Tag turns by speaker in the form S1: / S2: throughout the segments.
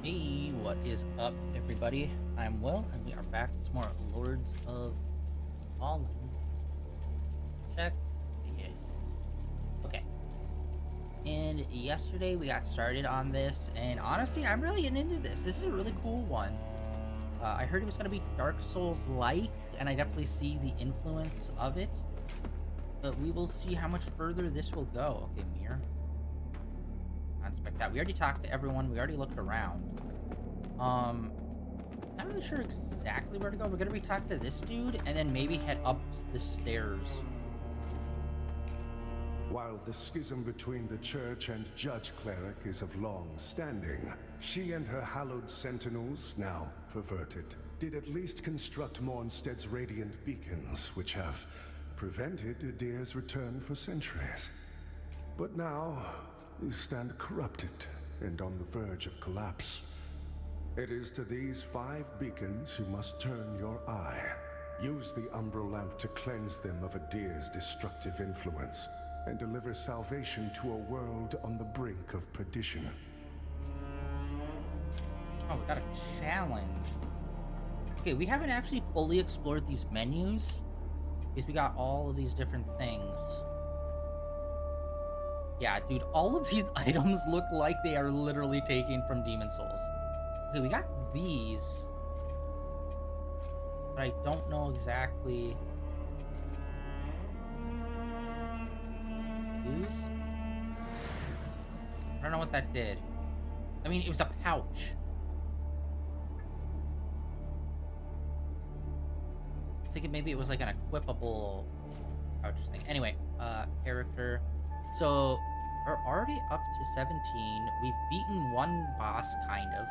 S1: Hey, what is up, everybody? I'm Will, and we are back with some more Lords of Fallen. Check it. Okay. And yesterday we got started on this, and honestly, I'm really getting into this. This is a really cool one. I heard it was going to be Dark Souls-like, and I definitely see the influence of it. But we will see how much further this will go. Okay, mirror. Inspect that. We already talked to everyone. We already looked around. Um, Not really sure exactly where to go. We're gonna re-talk to this dude and then maybe head up the stairs.
S2: While the schism between the church and judge cleric is of long standing, she and her hallowed sentinels, now perverted, did at least construct Mornstead's radiant beacons, which have prevented Adir's return for centuries. But now, you stand corrupted and on the verge of collapse. It is to these 5 beacons you must turn your eye. Use the Umbral Lamp to cleanse them of Adir's destructive influence, and deliver salvation to a world on the brink of perdition.
S1: Oh, we got a challenge. Okay, we haven't actually fully explored these menus because we got all of these different things. Yeah, dude, all of these items look like they are literally taken from Demon Souls. Okay, we got these, but I don't know exactly. Use? I don't know what that did. I mean, it was a pouch. I was thinking maybe it was like an equipable pouch thing. Anyway, character. So, we're already up to 17. We've beaten one boss, kind of.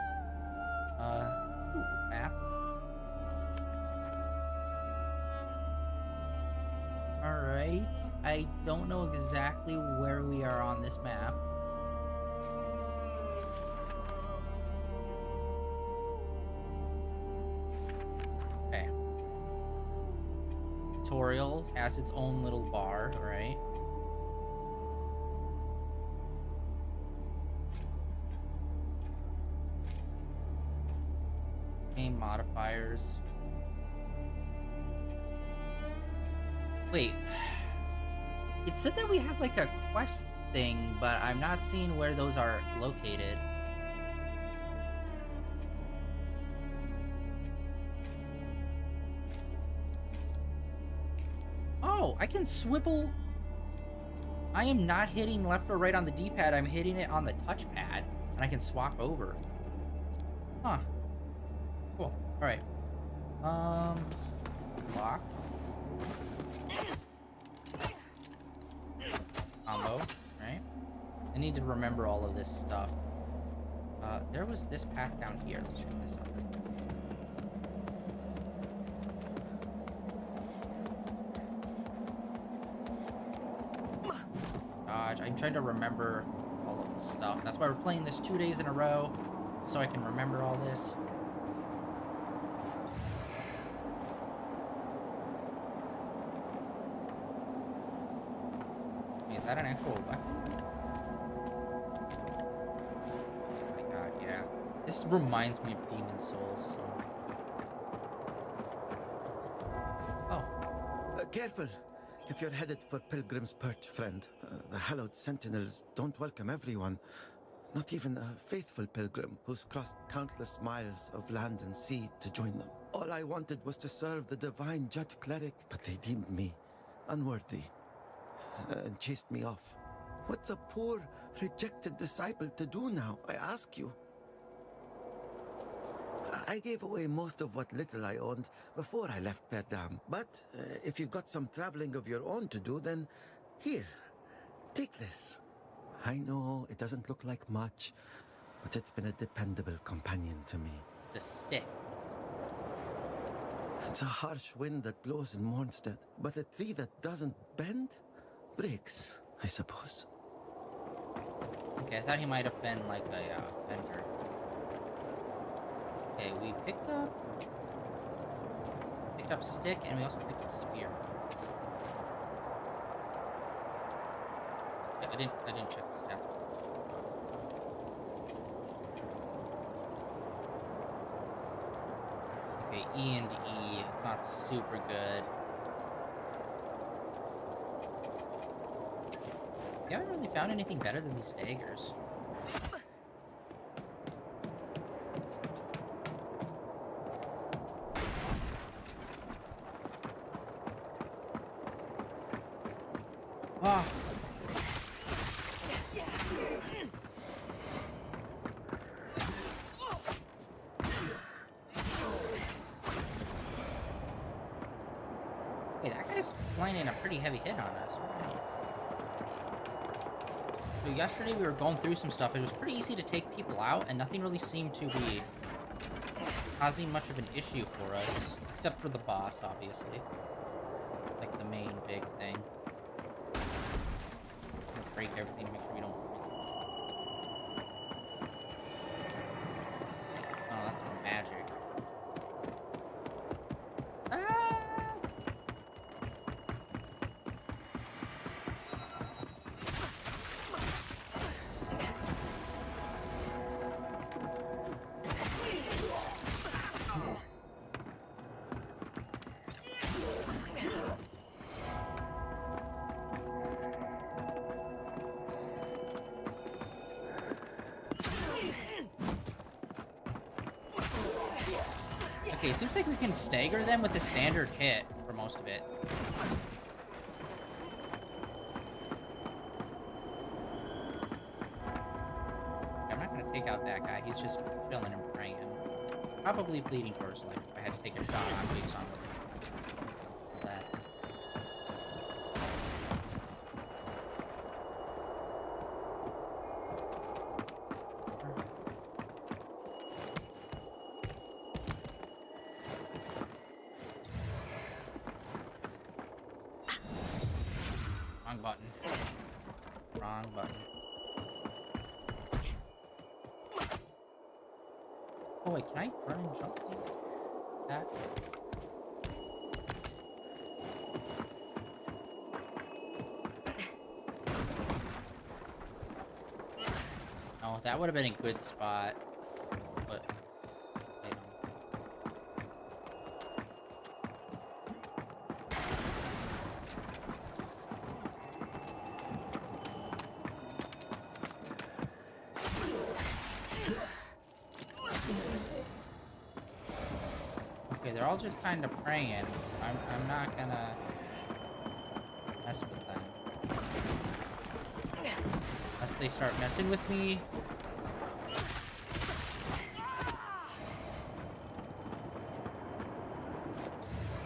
S1: Map. Alright. I don't know exactly where we are on this map. Okay. Tutorial has its own little bar, right? Game modifiers. Wait. It said that we have like a quest thing, but I'm not seeing where those are located. Oh, I can swivel. I am not hitting left or right on the D-pad. I'm hitting it on the touchpad, and I can swap over. Huh. Cool. All right. Lock. Combo. Right. I need to remember all of this stuff. There was this path down here. Let's check this out. Dodge. I'm trying to remember all of this stuff. That's why we're playing this 2 days in a row, so I can remember all this. Is that an actual weapon? Oh my god, yeah. This reminds me of Demon Souls, so... Oh.
S3: Careful! If you're headed for Pilgrim's Perch, friend, the hallowed sentinels don't welcome everyone. Not even a faithful pilgrim who's crossed countless miles of land and sea to join them. All I wanted was to serve the divine judge cleric, but they deemed me unworthy and chased me off. What's a poor, rejected disciple to do now, I ask you? I gave away most of what little I owned before I left Perdam. But if you've got some traveling of your own to do, then here, take this. I know it doesn't look like much, but it's been a dependable companion to me.
S1: It's a stick.
S3: It's a harsh wind that blows in Mornstead, but a tree that doesn't bend breaks, I suppose.
S1: Okay, I thought he might have been like a vendor. Okay, we picked up stick, and we also picked up spear. Yeah, I didn't check the stats. E and E. It's not super good. You haven't really found anything better than these daggers. Ah. Hey, that guy's lining a pretty heavy hit on us. Right. So yesterday we were going through some stuff. It was pretty easy to take people out, and nothing really seemed to be causing much of an issue for us, except for the boss, obviously. Like the main big thing. I'm gonna break everything to make sure we don't. Oh, that's more magic. Ah! Okay, it seems like we can stagger them with a standard hit for most of it. I'm not gonna take out that guy. He's just chilling and praying. Probably bleeding first, like if I had to take a shot on based on what that. Wrong button. Wrong button. Oh wait, can I run and jump that? Oh, that would have been a good spot. But I don't. Okay, they're all just kind of praying. I'm not gonna mess with them. Unless they start messing with me.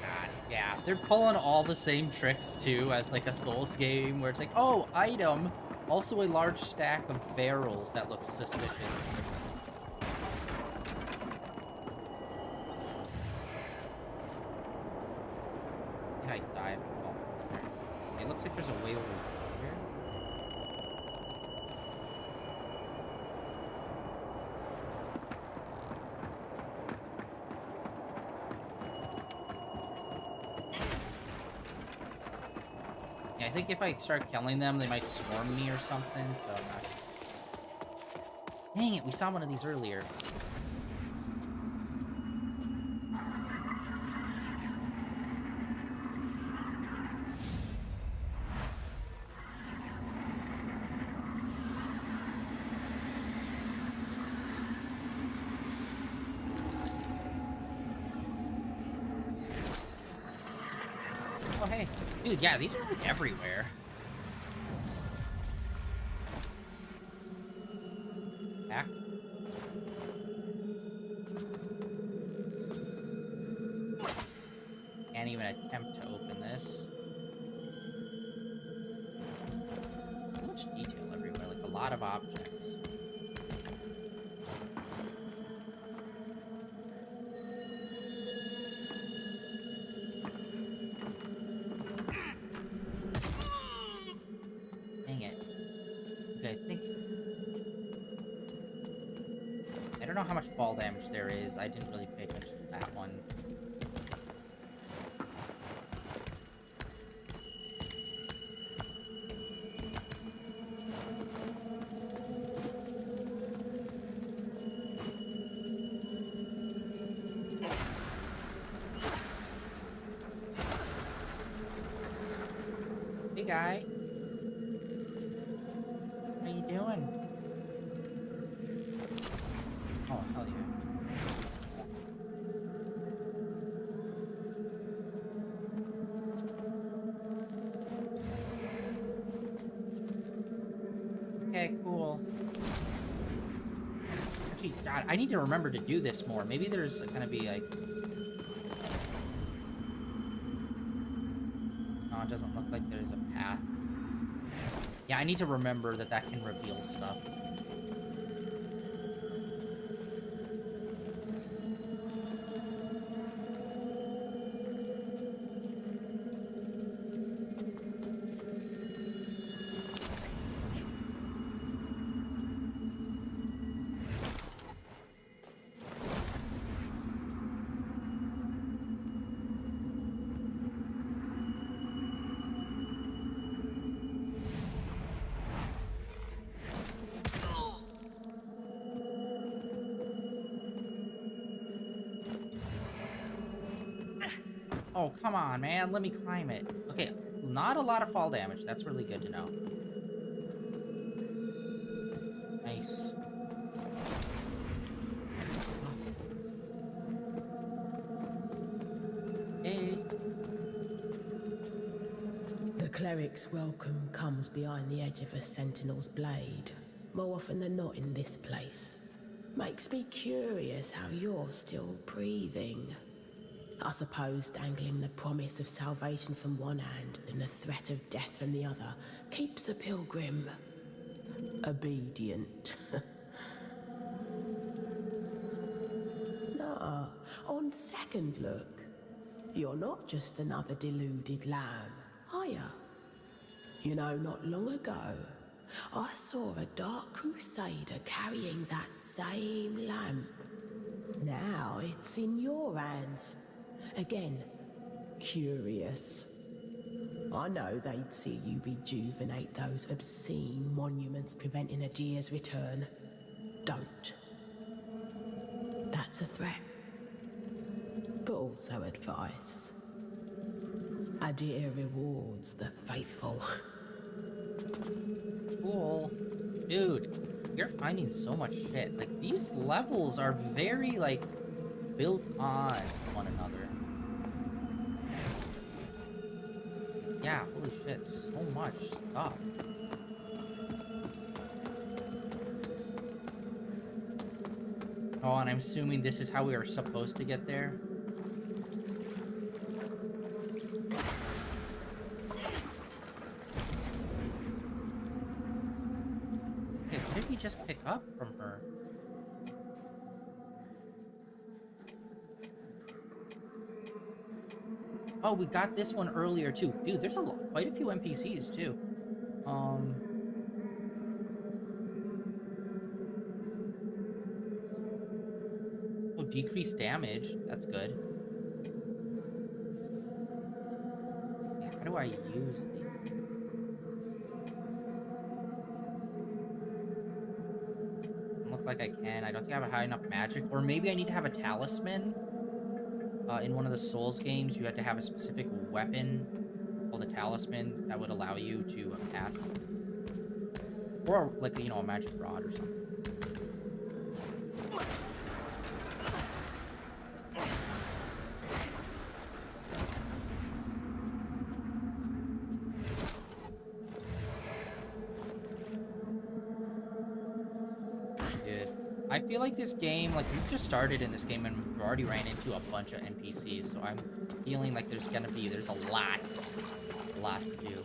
S1: God, yeah. They're pulling all the same tricks too as like a Souls game where it's like, oh, item. Also a large stack of barrels that looks suspicious. I dive. Oh, it looks like there's a way over here. Yeah, I think if I start killing them, they might swarm me or something, so I'm not... Dang it, we saw one of these earlier. Oh, hey. Dude, yeah, these are like everywhere. Back. Can't even attempt to open this. So much detail everywhere, like a lot of objects. Dang it. Okay, I think... I don't know how much fall damage there is. I didn't really pay attention to that one. Hey, guy. How you doing? Oh, hell yeah. Okay, cool. Actually, God, I need to remember to do this more. Maybe there's gonna be, like... No, it doesn't look like there's a path. Yeah, I need to remember that that can reveal stuff. Oh, come on, man. Let me climb it. Okay, not a lot of fall damage. That's really good to know. Nice. Hey.
S4: The cleric's welcome comes behind the edge of a sentinel's blade, more often than not in this place. Makes me curious how you're still breathing. I suppose dangling the promise of salvation from one hand and the threat of death from the other keeps a pilgrim obedient. Nah, on second look, you're not just another deluded lamb, are ya? You know, not long ago, I saw a dark crusader carrying that same lamp. Now it's in your hands. Again, curious. I know they'd see you rejuvenate those obscene monuments preventing a deer's return. Don't. That's a threat. But also advice. A deer rewards the faithful.
S1: Cool. Dude, you're finding so much shit. Like, these levels are very, like, built on one another. Yeah, holy shit, so much stuff. Oh, and I'm assuming this is how we are supposed to get there. Okay, what did we just pick up from her? Oh, we got this one earlier too. Dude, there's quite a few NPCs too. Oh, decreased damage. That's good. Yeah, how do I use these? Doesn't look like I can. I don't think I have high enough magic. Or maybe I need to have a talisman. In one of the Souls games, you had to have a specific weapon called a talisman that would allow you to cast. Or, like, you know, a magic rod or something. Dude, I feel like this game, like, we've just started in this game and we've already ran into a bunch of NPCs, so I'm feeling like there's a lot to do.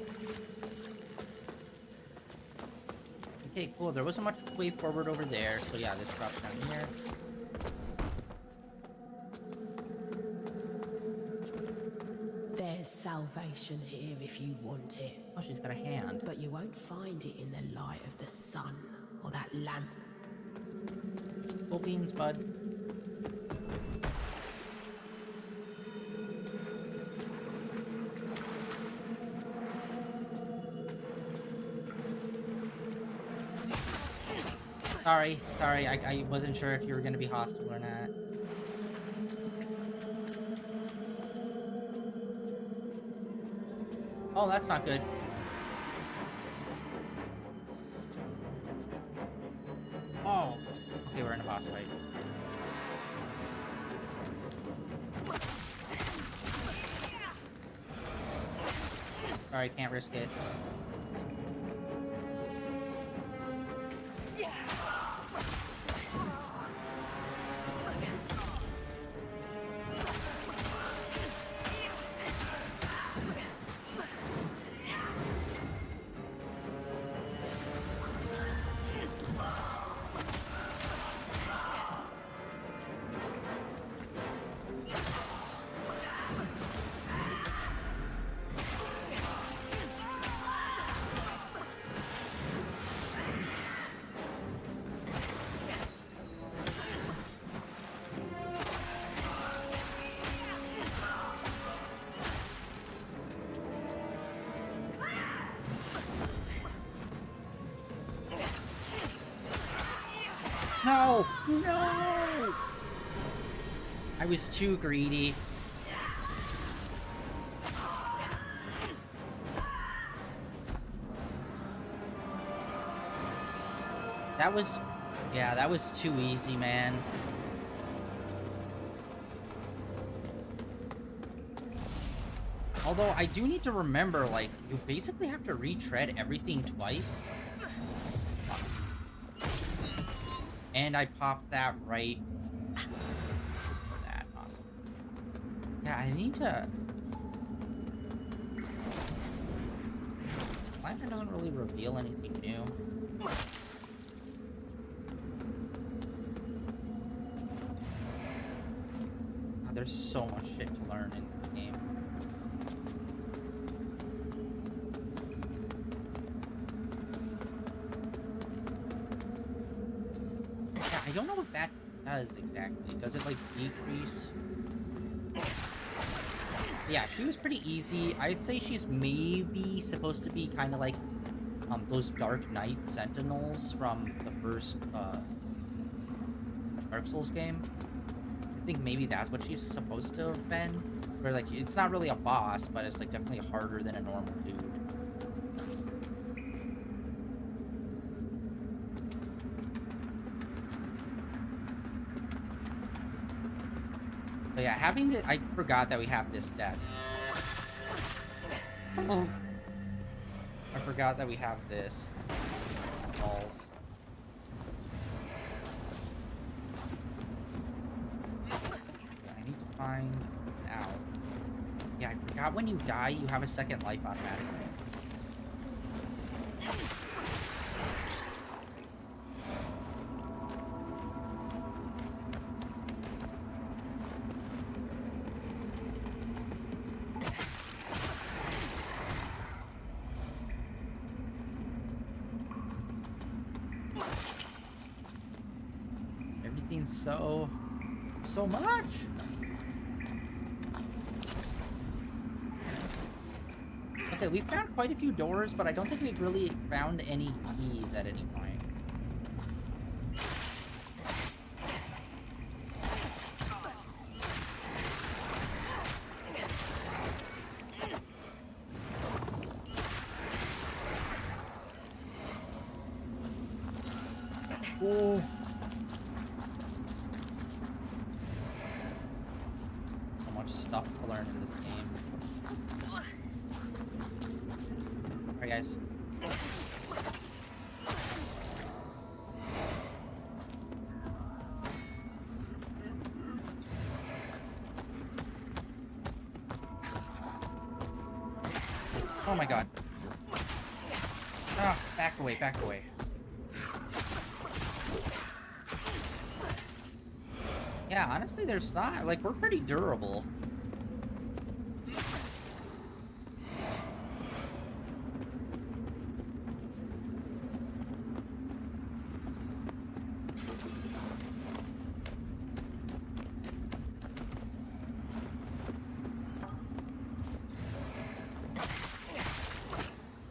S1: Okay, cool. There wasn't much way forward over there, so yeah, this drops down here.
S4: There's salvation here if you want it.
S1: Oh, she's got a hand.
S4: But you won't find it in the light of the sun or that lamp.
S1: Cool beans, bud. Sorry, I wasn't sure if you were gonna be hostile or not. Oh, that's not good. boss fight. Sorry, can't risk it. No! No! I was too greedy. That was... Yeah, that was too easy, man. Although, I do need to remember, like, you basically have to retread everything twice. And I popped that right for that. Awesome. Yeah, I need to... Lantern doesn't really reveal anything new. God, there's so much shit to learn in this game. I don't know what that does exactly. Does it, like, decrease? Yeah, she was pretty easy. I'd say she's maybe supposed to be kind of like those Dark Knight Sentinels from the first Dark Souls game. I think maybe that's what she's supposed to have been. Where, like, it's not really a boss, but it's, like, definitely harder than a normal dude. But yeah, having the... I forgot that we have this deck. Oh. I forgot that we have this. Balls. I need to find out. Yeah, I forgot when you die, you have a second life automatically. So much. Okay, we've found quite a few doors, but I don't think we've really found any keys at any point. Oh. Stuff to learn in this game. Alright, guys. Oh my god. Ah, back away, back away. Yeah, honestly, there's not. Like, we're pretty durable.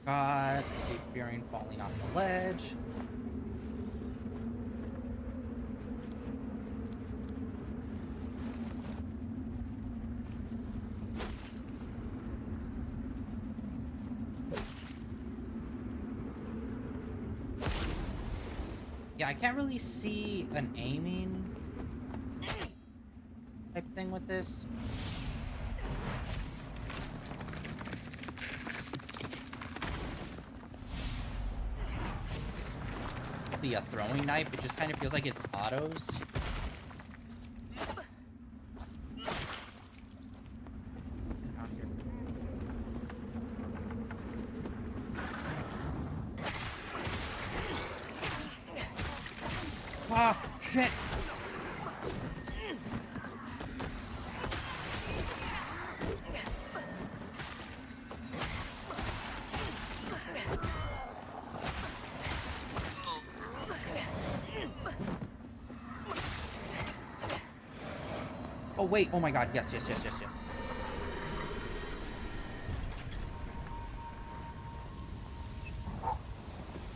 S1: God, I keep fearing falling off the ledge. Yeah, I can't really see an aiming type thing with this. The throwing knife, it just kind of feels like it autos. Ah, shit! Oh wait, oh my god, yes, yes, yes, yes, yes.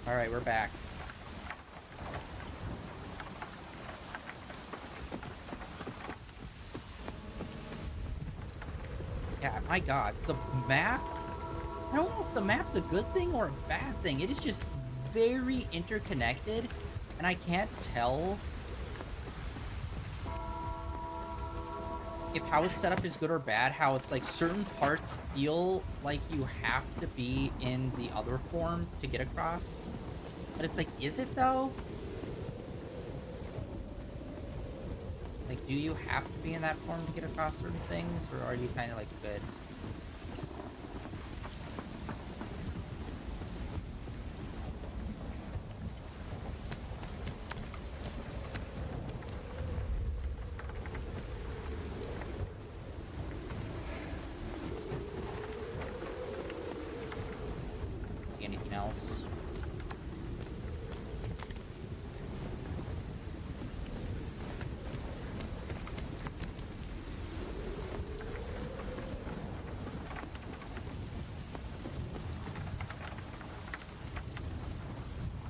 S1: Alright, we're back. Yeah, my god, the map? I don't know if the map's a good thing or a bad thing. It is just very interconnected, and I can't tell if how it's set up is good or bad, how it's like certain parts feel like you have to be in the other form to get across. But it's like, is it though? Like, do you have to be in that form to get across certain things, or are you kind of like good? Anything else?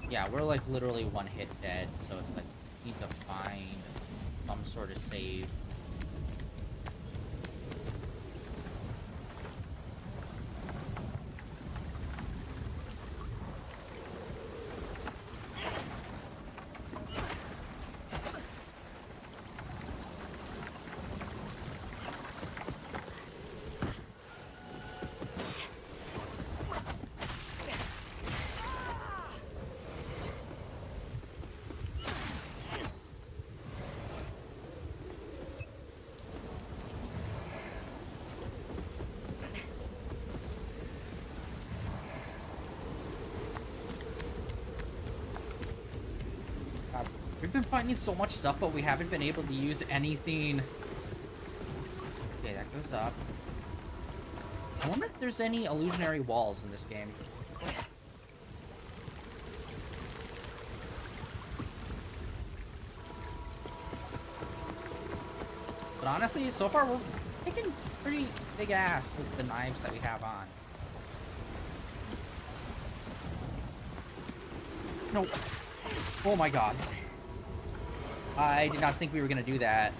S1: Yeah, we're like literally one hit dead, so it's like we need to find some sort of save. We've been finding so much stuff, but we haven't been able to use anything. Okay, that goes up. I wonder if there's any illusionary walls in this game. But honestly, so far we're kicking pretty big ass with the knives that we have on. Nope. Oh my god. I did not think we were gonna do that.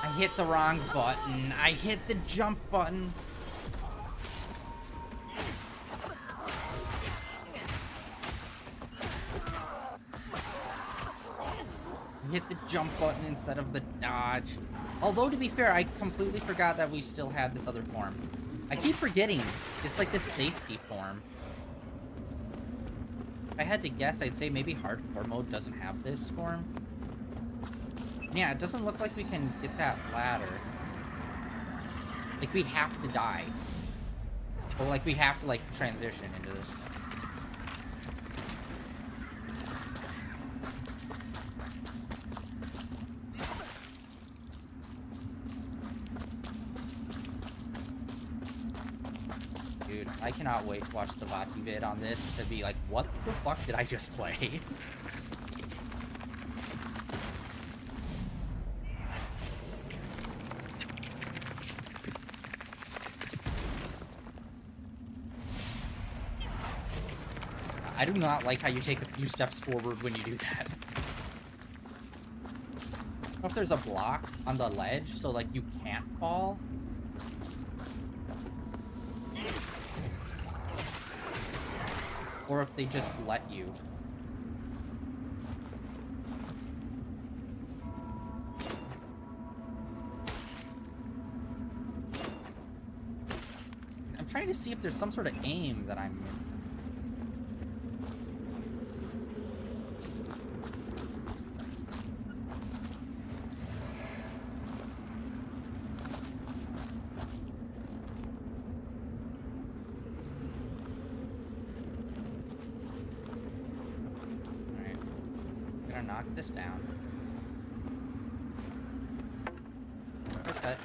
S1: I hit the wrong button. I hit the jump button. I hit the jump button instead of the dodge. Although, to be fair, I completely forgot that we still had this other form. I keep forgetting. It's like this safety form. If I had to guess, I'd say maybe hardcore mode doesn't have this form. Yeah, it doesn't look like we can get that ladder. Like, we have to die. Or, like, we have to, like, transition into this. Dude, I cannot wait to watch the Vati vid on this to be like, what the fuck did I just play? I do not like how you take a few steps forward when you do that. I don't know if there's a block on the ledge, so, like, you can't fall. Or if they just let you. I'm trying to see if there's some sort of aim that I'm missing. Knock this down. Okay.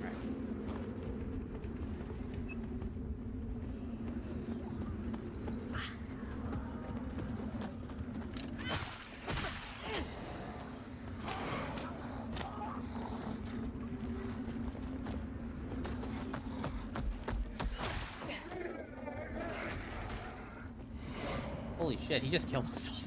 S1: Right. Holy shit, he just killed himself.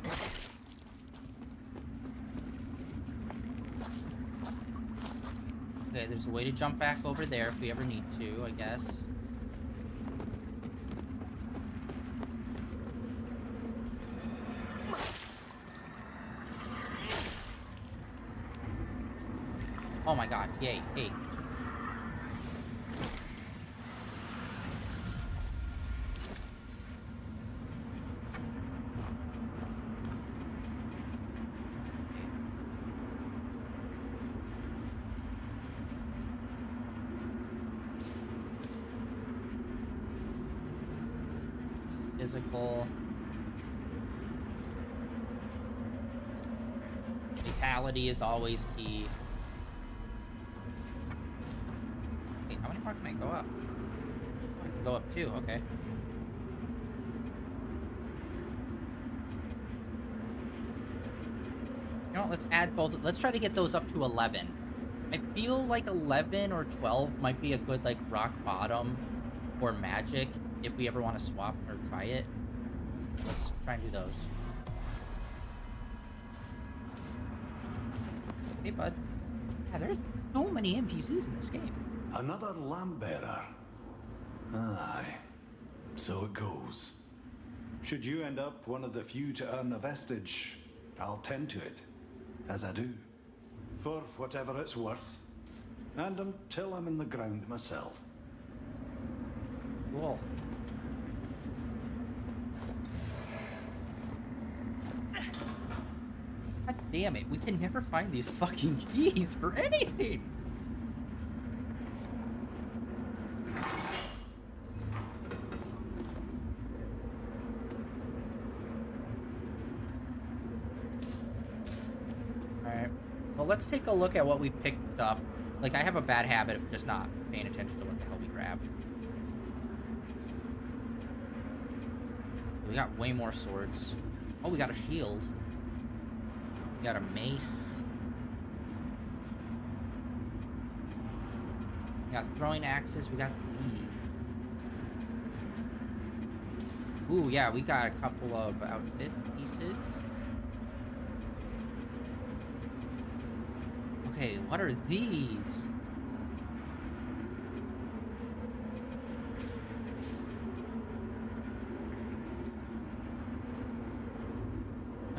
S1: Okay, there's a way to jump back over there if we ever need to, I guess. Oh my god, yay, hey. Physical. Fatality is always key. Wait, how many more can I go up? I can go up 2, okay. You know what, let's add both. Let's try to get those up to 11. I feel like 11 or 12 might be a good, like, rock bottom or magic if we ever want to swap or try it. Let's try and do those. Hey, bud. Yeah, there's so many NPCs in this game.
S5: Another lamp bearer. Aye. So it goes. Should you end up one of the few to earn a vestige, I'll tend to it, as I do. For whatever it's worth. And until I'm in the ground myself.
S1: Cool. God damn it, we can never find these fucking keys for anything! Alright. Well, let's take a look at what we picked up. Like, I have a bad habit of just not paying attention to what the hell we grabbed. We got way more swords. Oh, we got a shield. We got a mace. We got throwing axes. We got these. Ooh, yeah, we got a couple of outfit pieces. Okay, what are these?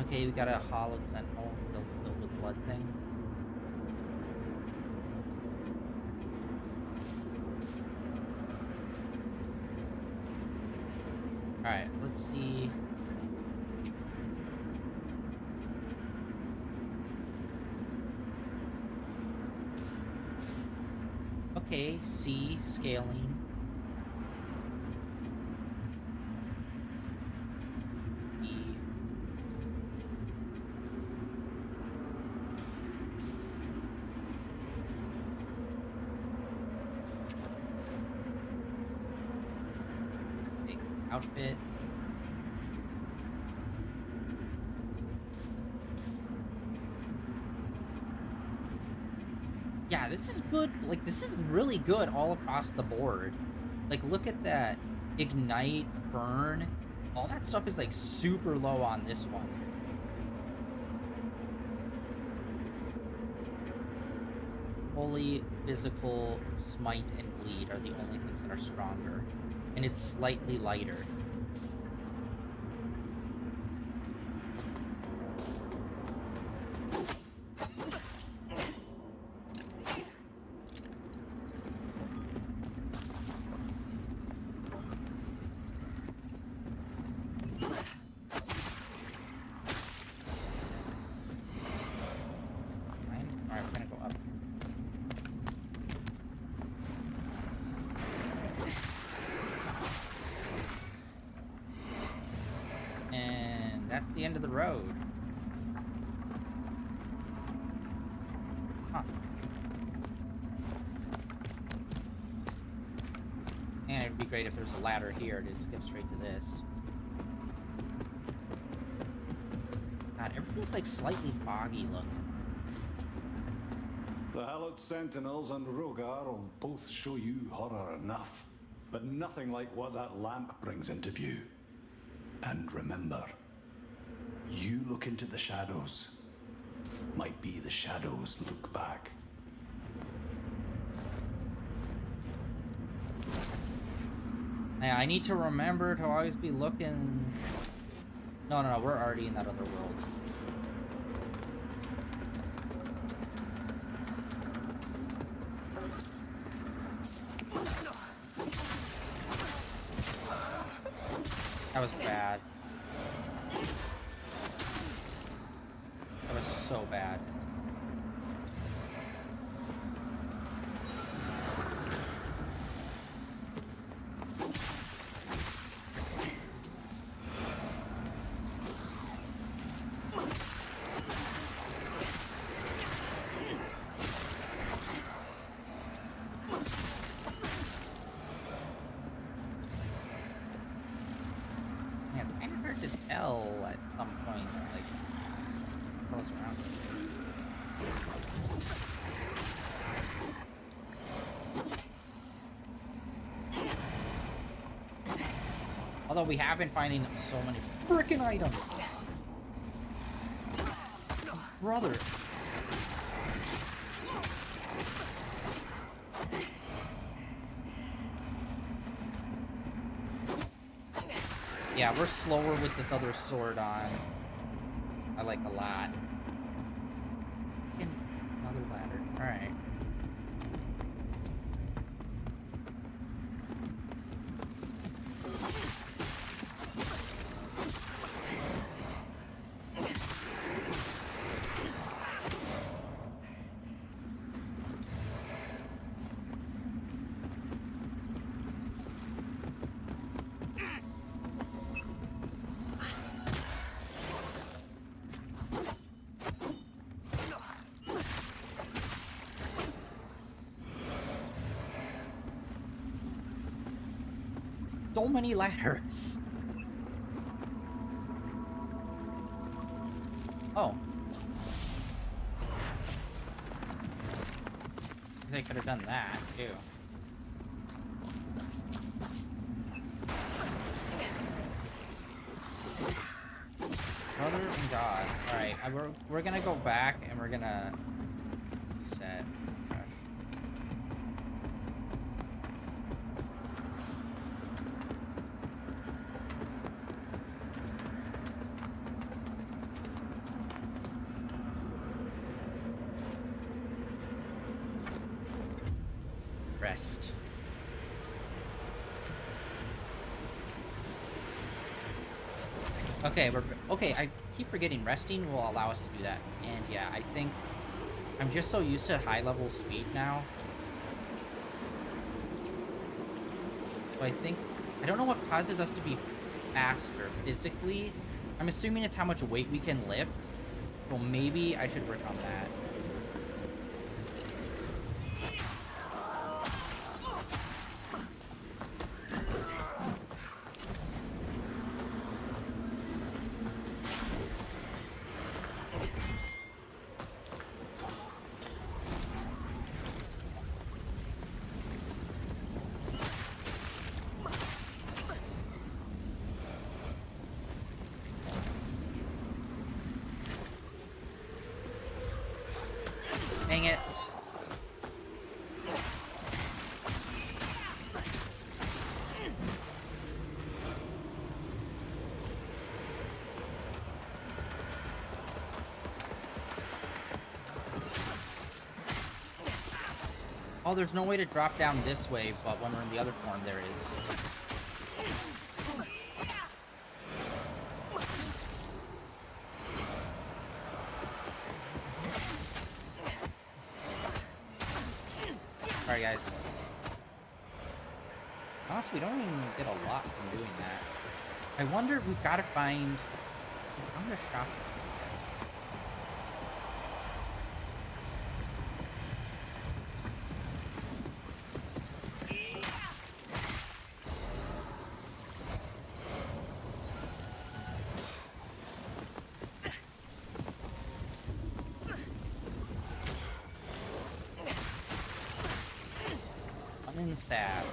S1: Okay, we got a hollowed sentinel filled with blood thing. Alright, let's see. Okay, C, scaling. Outfit. Yeah, this is good. Like, this is really good all across the board. Like, look at that. Ignite, burn. All that stuff is, like, super low on this one. Holy, physical, smite, and bleed are the only things that are stronger. And it's slightly lighter. Alright, we're gonna go up. And that's the end of the road. Huh. And it'd be great if there's a ladder here to skip straight to this. God, everything's like slightly foggy looking.
S5: The hallowed sentinels and Rogar will both show you horror enough, but nothing like what that lamp brings into view. And remember, you look into the shadows, might be the shadows look back.
S1: Yeah, I need to remember to always be looking... No, we're already in that other world. That was bad. That was so bad. Yeah, it's kind of hard to tell at some point, like, close around. Although we have been finding so many freaking items. Brother. Yeah, we're slower with this other sword on. I like a lot. Another ladder. Alright. So many ladders. Oh. They could have done that, too. Brother and God. Alright, we're gonna go back and we're gonna reset. Rest. Okay, okay. I keep forgetting resting will allow us to do that, and yeah, I think I'm just so used to high-level speed now. So I think I don't know what causes us to be faster physically. I'm assuming it's how much weight we can lift. Well, maybe I should work on that. Dang it. Oh, there's no way to drop down this way, but when we're in the other form, there is. Sorry, guys. Honestly, we don't even get a lot from doing that. I wonder if we've got to find... I'm gonna shop. Stab.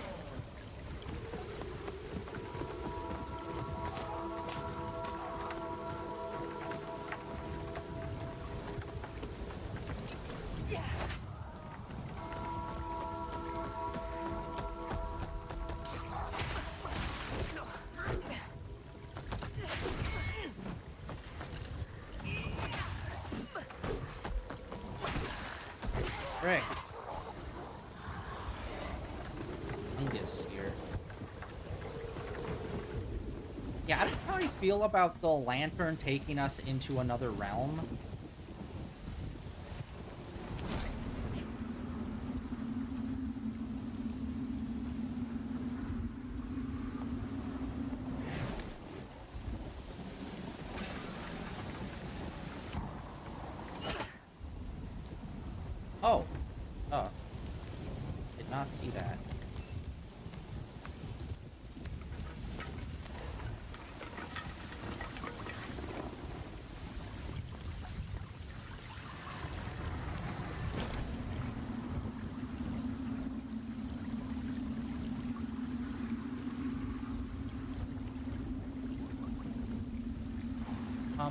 S1: Right. Here. Yeah, I don't know how I feel about the lantern taking us into another realm. Oh. Oh. Did not see that.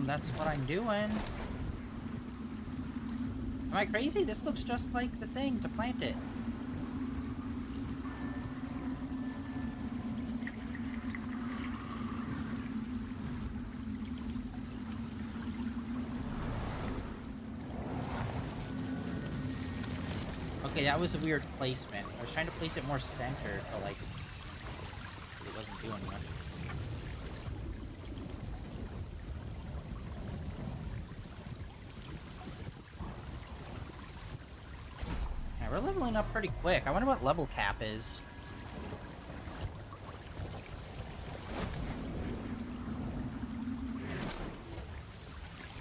S1: That's what I'm doing. Am I crazy? This looks just like the thing to plant it. Okay, that was a weird placement. I was trying to place it more centered, but like, it wasn't doing much. We're leveling up pretty quick. I wonder what level cap is.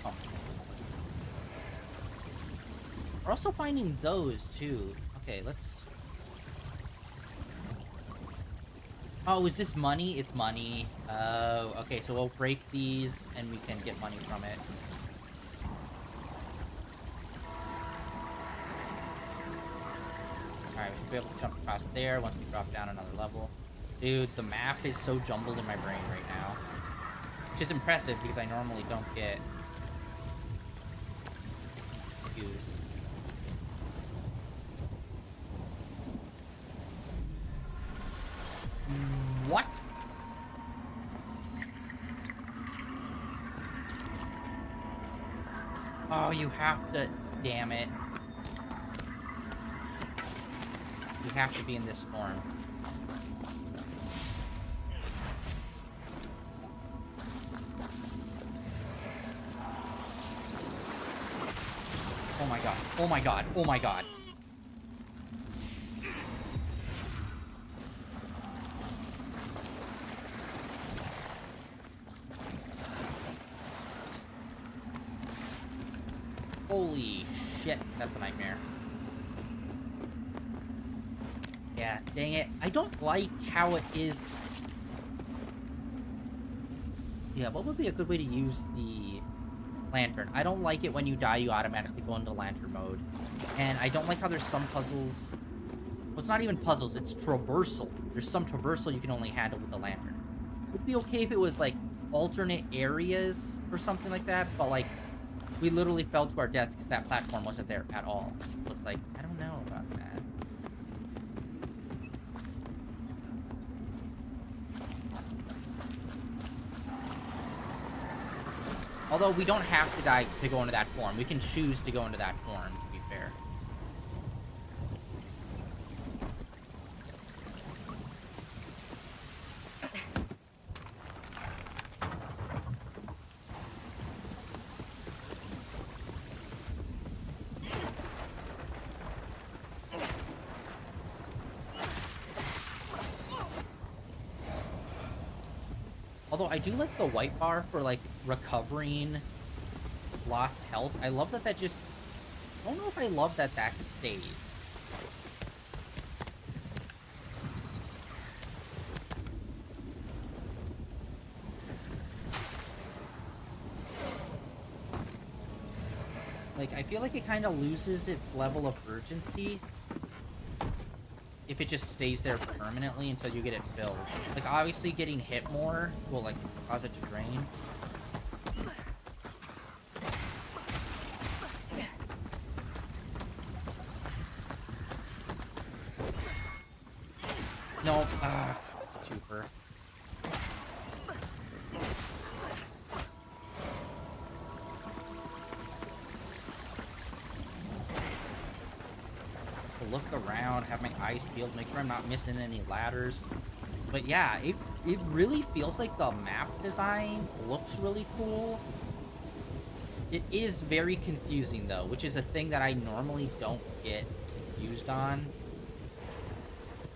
S1: Oh. We're also finding those, too. Okay, let's... Oh, is this money? It's money. Okay, so we'll break these, and we can get money from it. Alright, we should be able to jump across there once we drop down another level. Dude, the map is so jumbled in my brain right now. Which is impressive, because I normally don't get confused. What? Oh, you have to... Damn it. You have to be in this form. Oh my god. Oh my god. Oh my god. Holy shit. That's a nightmare. Yeah, dang it. I don't like how it is... Yeah, what would be a good way to use the lantern? I don't like it when you die, you automatically go into lantern mode. And I don't like how there's some puzzles... Well, it's not even puzzles, it's traversal. There's some traversal you can only handle with the lantern. It would be okay if it was, like, alternate areas or something like that, but, like, We literally fell to our deaths because that platform wasn't there at all. So it's like, I don't know about that. Although we don't have to die to go into that form. We can choose to go into that form, to be fair. Although I do like the white bar for, like, recovering lost health. I love that that just... I don't know if I love that that stays. Like, I feel like it kind of loses its level of urgency if it just stays there permanently until you get it filled. Like, obviously getting hit more will, like, cause it to drain. No, super. To look around, have my eyes peeled, make sure I'm not missing any ladders. But yeah, it really feels like the map design looks really cool. It is very confusing though, which is a thing that I normally don't get confused on.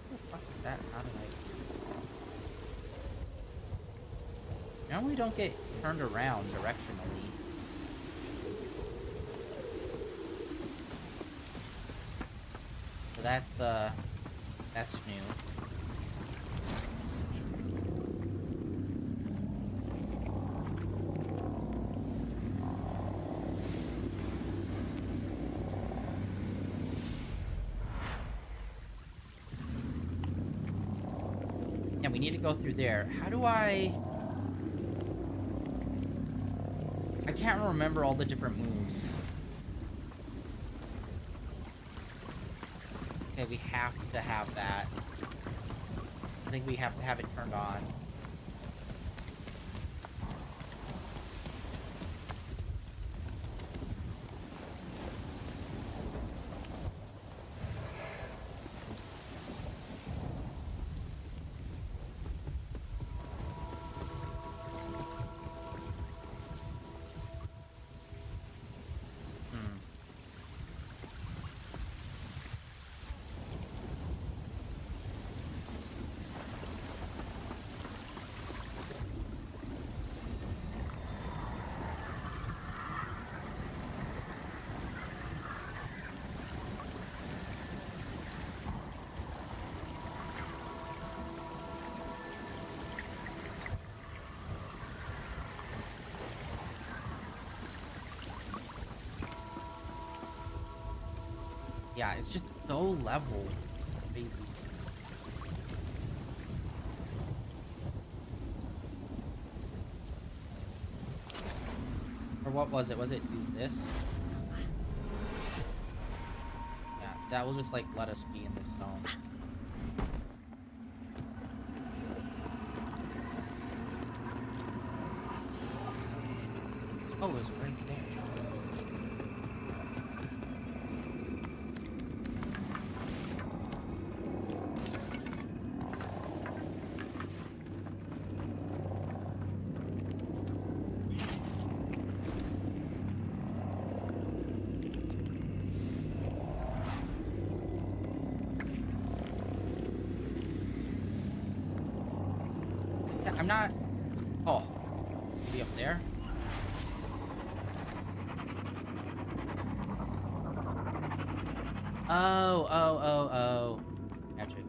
S1: What the fuck is that? How did I normally don't get turned around directionally. So that's new. Yeah, we need to go through there. How do I can't remember all the different moves. Okay, we have to have that. I think we have to have it turned on. Yeah, it's just so level. Crazy. Or what was it? Was it use this? Yeah, that will just like let us be in this zone. Oh, it was right there. I'm not... Oh. Maybe up there? Oh. Magic.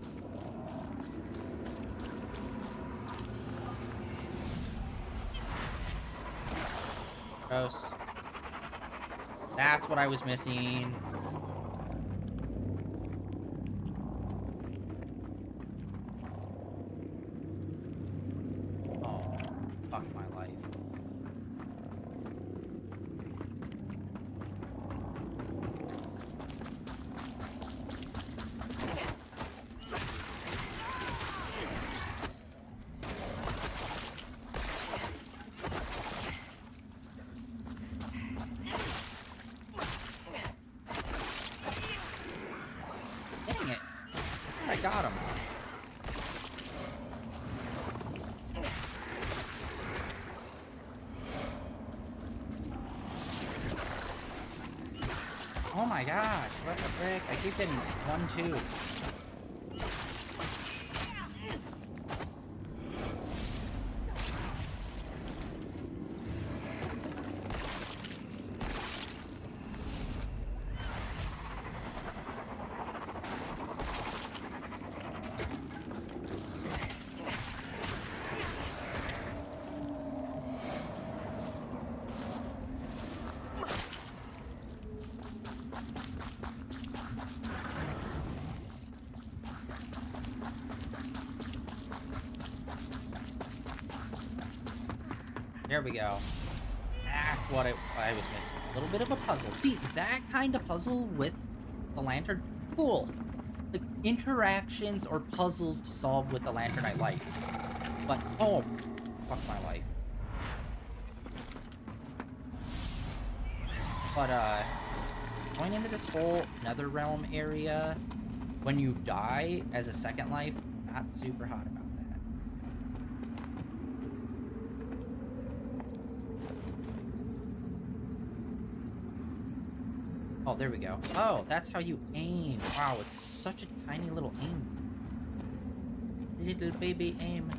S1: Gross. That's what I was missing. Fuck my life. my gosh, what the frick? I keep getting 1, 2. There we go. That's what I was missing. A little bit of a puzzle. See, that kind of puzzle with the lantern, cool. Like, interactions or puzzles to solve with the lantern I like. But, oh, fuck my life. But, going into this whole Netherrealm area, when you die as a second life, not super hot about that. Oh, there we go. Oh, that's how you aim. Wow, it's such a tiny little aim. Little baby aim.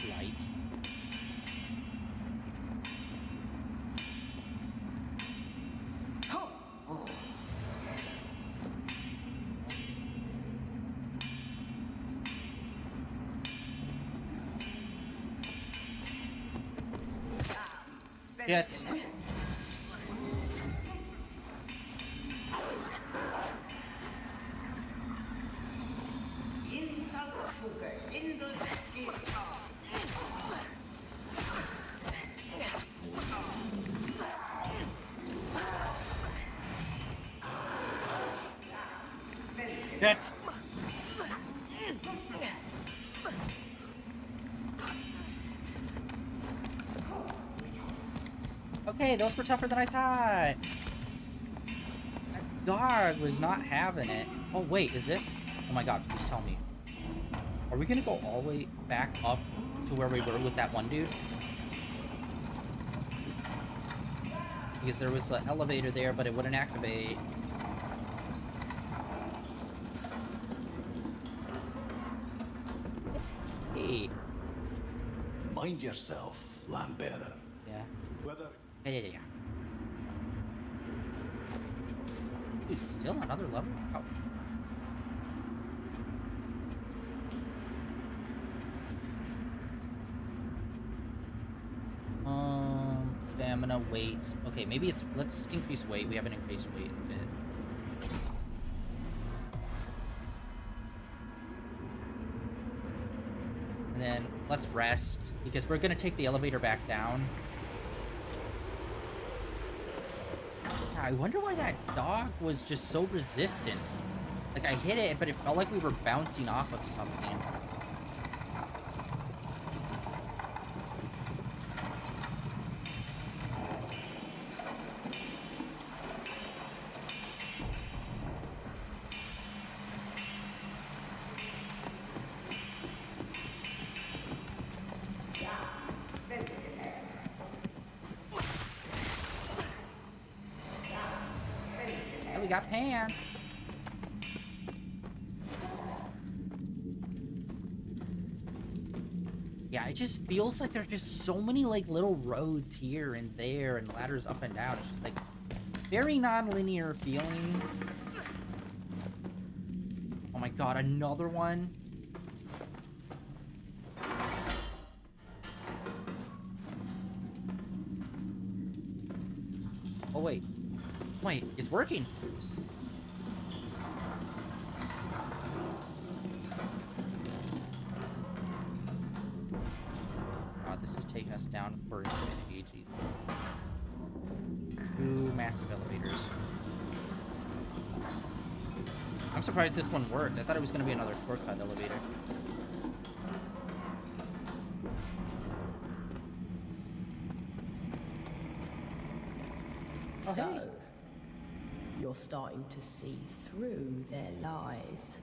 S1: Light. Shit. Shit. Okay, those were tougher than I thought. That dog was not having it. Oh, wait, is this? Oh my god, please tell me. Are we gonna go all the way back up to where we were with that one dude? Because there was an elevator there, but it wouldn't activate. Hey.
S5: Mind yourself, Lambearer.
S1: Yeah.
S5: Whether...
S1: Yeah. Dude, still another level? Oh. Stamina, weight. Okay, maybe it's... Let's increase weight. We haven't increased weight a bit. And then let's rest, because we're gonna take the elevator back down. I wonder why that dog was just so resistant. Like, I hit it, but it felt like we were bouncing off of something. We got pants. Yeah, it just feels like there's just so many like little roads here and there and ladders up and down. It's just like very non-linear feeling. Oh my god, another one. Oh wait. Wait, it's working. God, this is taking us down for infinity. Jesus. Two massive elevators. I'm surprised this one worked. I thought it was going to be another shortcut elevator. Oh,
S4: So,
S1: hey.
S4: you're starting to see through their lies.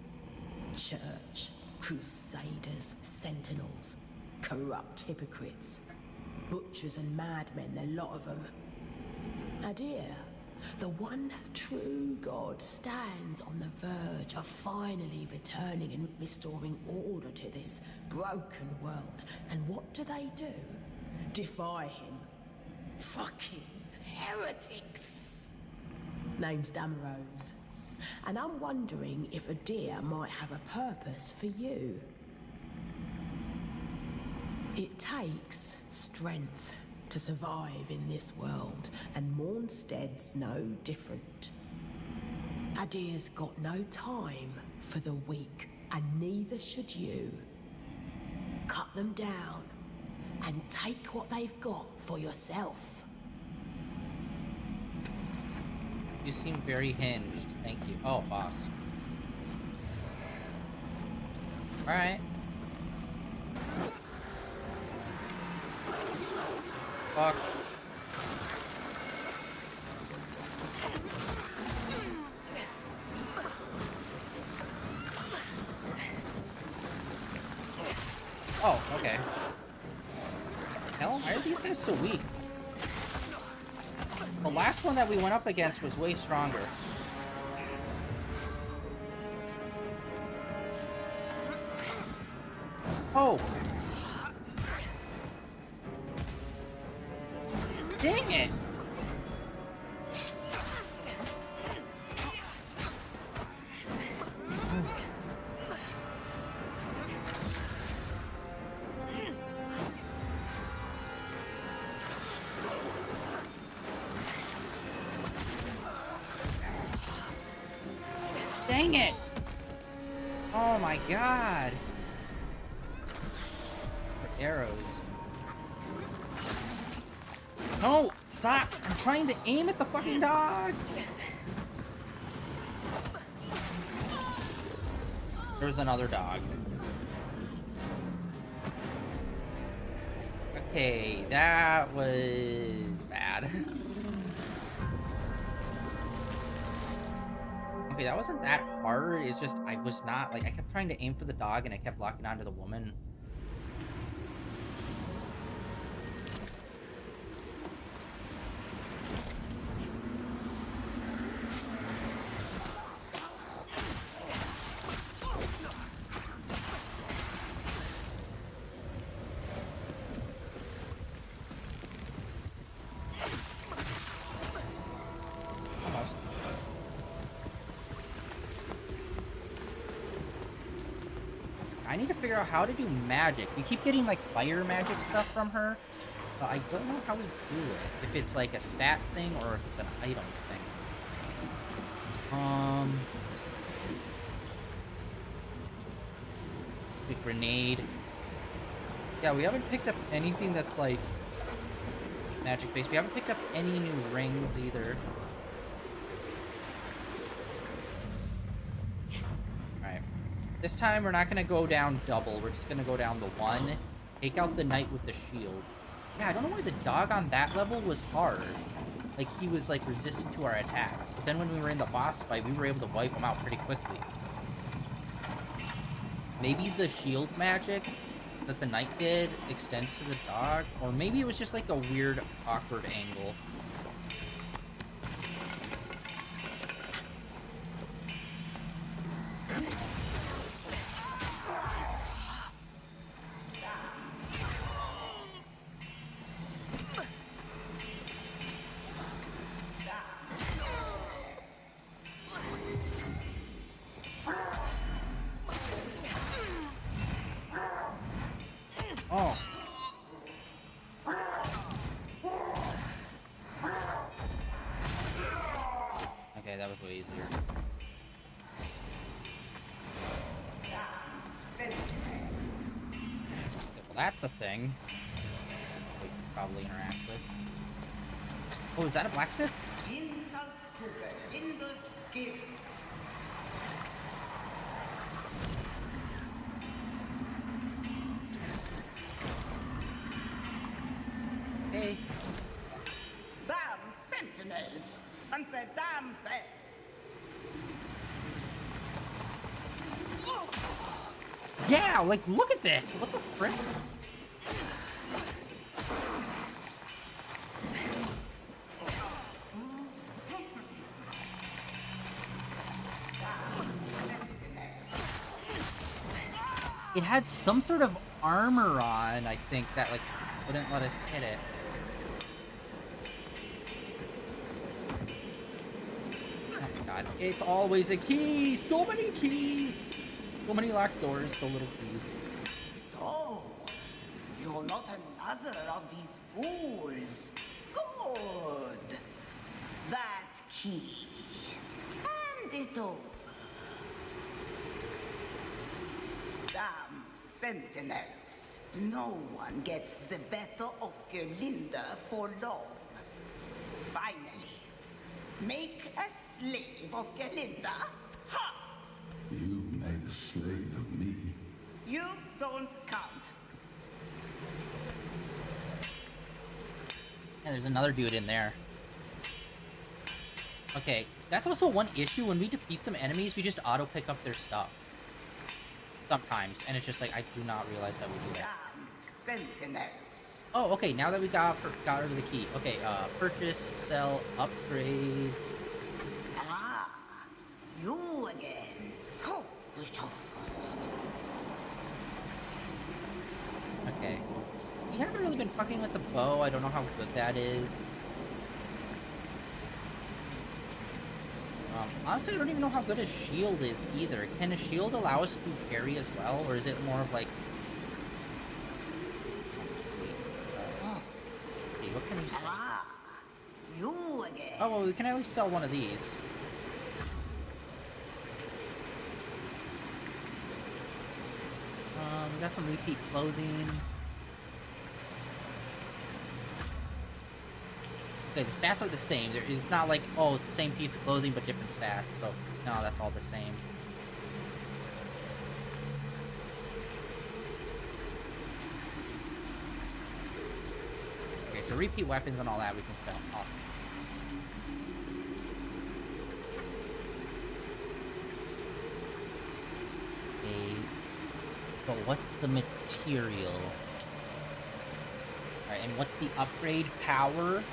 S4: Church, crusaders, sentinels, corrupt hypocrites, butchers and madmen, the lot of them. Adir, the one true God, stands on the verge of finally returning and restoring order to this broken world. And what do? Defy him. Fucking heretics. Name's Damaros. And I'm wondering if Adir might have a purpose for you. It takes strength to survive in this world, and Mornstead's no different. Adir's got no time for the weak, and neither should you. Cut them down, and take what they've got for yourself.
S1: You seem very hinged. Thank you. Oh, boss. Alright. Fuck. Oh, okay. Hell, why are these guys so weak? The last one that we went up against was way stronger. Oh! Dang it! Dang it! Oh my god! Arrows. No! Stop! I'm trying to aim at the fucking dog! There's another dog. Okay, that was bad. Okay, that wasn't that hard. It's just, I was not, like, I kept trying to aim for the dog and I kept locking onto the woman. I need to figure out how to do magic. We keep getting, like, fire magic stuff from her, but I don't know how we do it. If it's, like, a stat thing or if it's an item thing. The grenade. Yeah, we haven't picked up anything that's, like, magic-based. We haven't picked up any new rings, either. This time, we're not going to go down double. We're just going to go down the one. Take out the knight with the shield. Yeah, I don't know why the dog on that level was hard. Like, he was, like, resistant to our attacks. But then when we were in the boss fight, we were able to wipe him out pretty quickly. Maybe the shield magic that the knight did extends to the dog. Or maybe it was just, like, a weird, awkward angle. Oh. Okay, that was way easier. Okay, well, that's a thing we can probably interact with. Oh, is that a blacksmith?
S6: Insult to Belinda's skills.
S1: Hey.
S6: Damn sentinels and their damn beds.
S1: Yeah, like, look at this. What the frick? It had some sort of armor on, I think, that, like, wouldn't let us hit it. Oh my god. It's always a key! So many keys! So many locked doors, so little keys.
S6: So, you're not another of these fools. Good. That key. Hand it over. Damn sentinels. No one gets the better of Gerlinda for long. Finally, make a slave of Gerlinda. Ha!
S7: You made a slave of me.
S6: You don't count.
S1: And there's another dude in there. Okay, that's also one issue. When we defeat some enemies, we just auto-pick up their stuff. Sometimes, and it's just like, I do not realize that we do that.
S6: Damn sentinels.
S1: Oh, okay, now that we got rid of the key. Okay, purchase, sell, upgrade.
S6: Ah, you again. Oh,
S1: Okay. We haven't really been fucking with the bow. I don't know how good that is. Honestly, I don't even know how good a shield is either. Can a shield allow us to parry as well, or is it more of like... Let's see, what can we sell?
S6: ah, you again.
S1: Oh, well, we can at least sell one of these. We got some repeat clothing. Okay, the stats are the same. It's not like, oh, it's the same piece of clothing but different stats. So, no, that's all the same. Okay, so repeat weapons and all that we can sell. Awesome. Okay, but what's the material? Alright, and what's the upgrade power?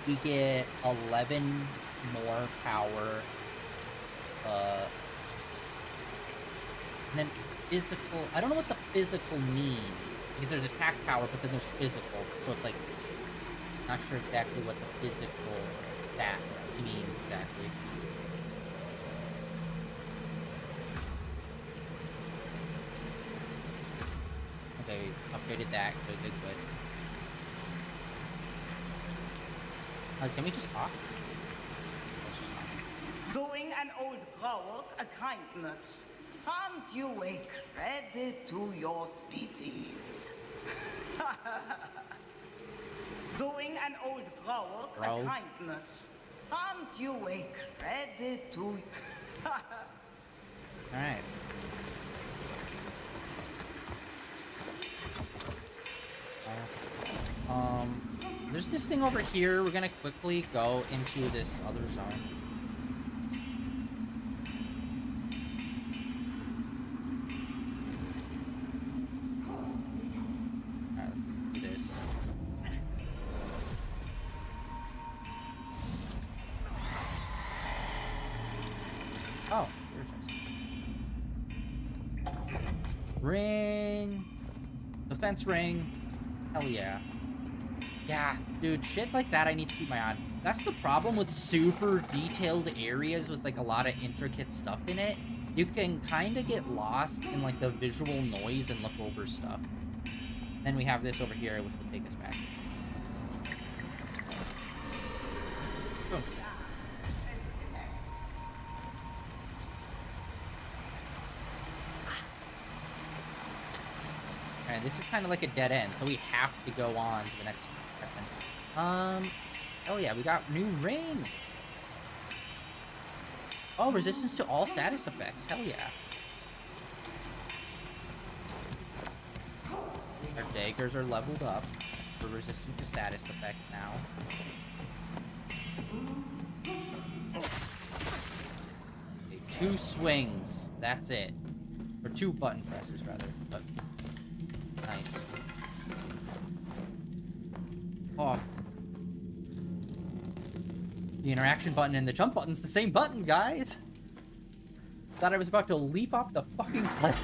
S1: We get 11 more power. And then physical. I don't know what the physical means. Because there's attack power, but then there's physical. So it's like, not sure exactly what the physical stat means exactly. Okay, upgraded that. Good, good, good. Can we just talk? Let's just talk.
S6: Doing an old grower a kindness. Can't you a credit to your species? Doing an old grower
S1: Bro.
S6: a kindness. Can't you a credit to...
S1: Alright. There's this thing over here. We're gonna quickly go into this other zone. Alright, let's do this. Oh, ring. Defense ring. Hell yeah. Yeah, dude, shit like that I need to keep my eye on. That's the problem with super detailed areas with like a lot of intricate stuff in it. You can kind of get lost in like the visual noise and look over stuff. Then we have this over here, which will take us back. Boom. Alright, this is kind of like a dead end, so we have to go on to the next section. Oh yeah, we got new ring. Oh, resistance to all status effects. Hell yeah. Our daggers are leveled up. We're resistant to status effects now. Okay, 2 swings. That's it. Or 2 button presses, rather. But nice. Oh. The interaction button and the jump button's the same button, guys! Thought I was about to leap off the fucking cliff.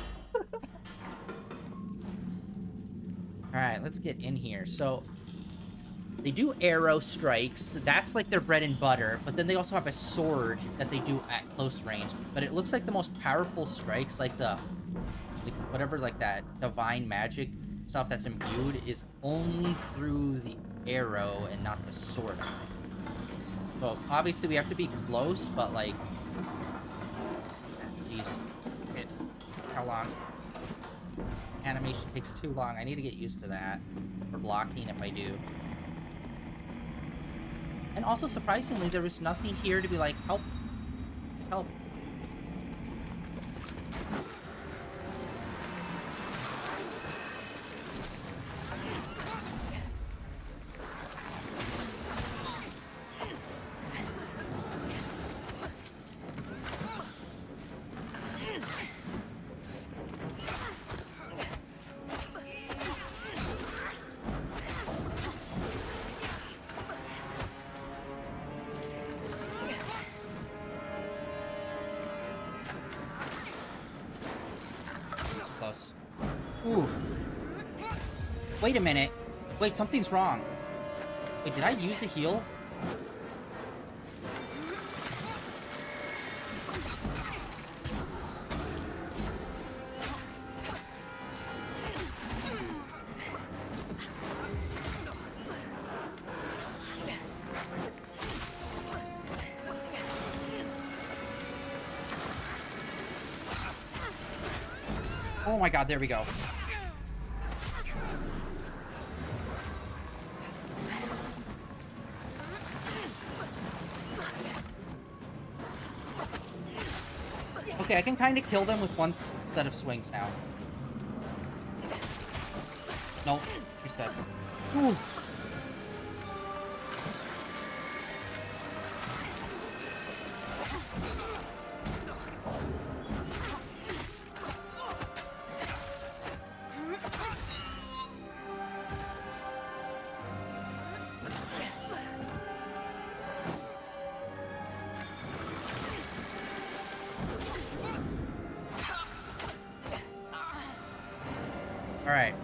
S1: Alright, let's get in here. So, they do arrow strikes. That's like their bread and butter. But then they also have a sword that they do at close range. But it looks like the most powerful strikes, like the... like whatever, like that divine magic stuff that's imbued, is only through the arrow and not the sword. So, obviously we have to be close, but like... Jesus. Okay. How long? Animation takes too long. I need to get used to that. For blocking if I do. And also, surprisingly, there was nothing here to be like, help. Help. Close. Ooh. Wait a minute. Wait, something's wrong. Wait, did I use a heal? Oh my god, there we go. Okay, I can kind of kill them with one set of swings now. Nope, 2 sets. Ooh. Alright.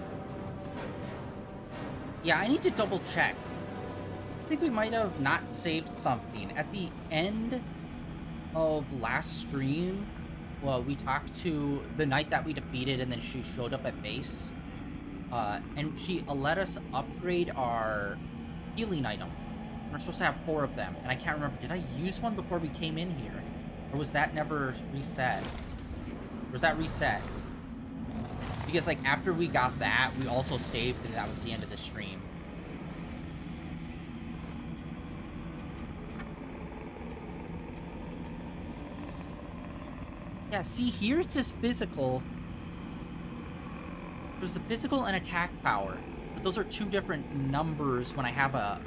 S1: Yeah, I need to double check. I think we might have not saved something. At the end of last stream, well, we talked to the knight that we defeated, and then she showed up at base. And she let us upgrade our healing item. We're supposed to have 4 of them, and I can't remember. Did I use one before we came in here? Or was that never reset? Or was that reset? Because, like, after we got that, we also saved, and that was the end of the stream. Yeah, see, here it says physical. There's the physical and attack power. But those are 2 different numbers when I have a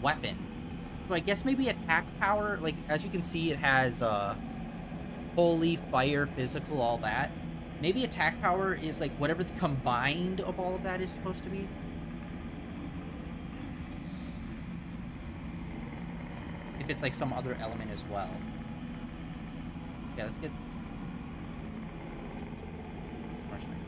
S1: weapon. So I guess maybe attack power, like, as you can see, it has, holy, fire, physical, all that. Maybe attack power is like whatever the combined of all of that is supposed to be. If it's like some other element as well. Yeah, let's get some more strength.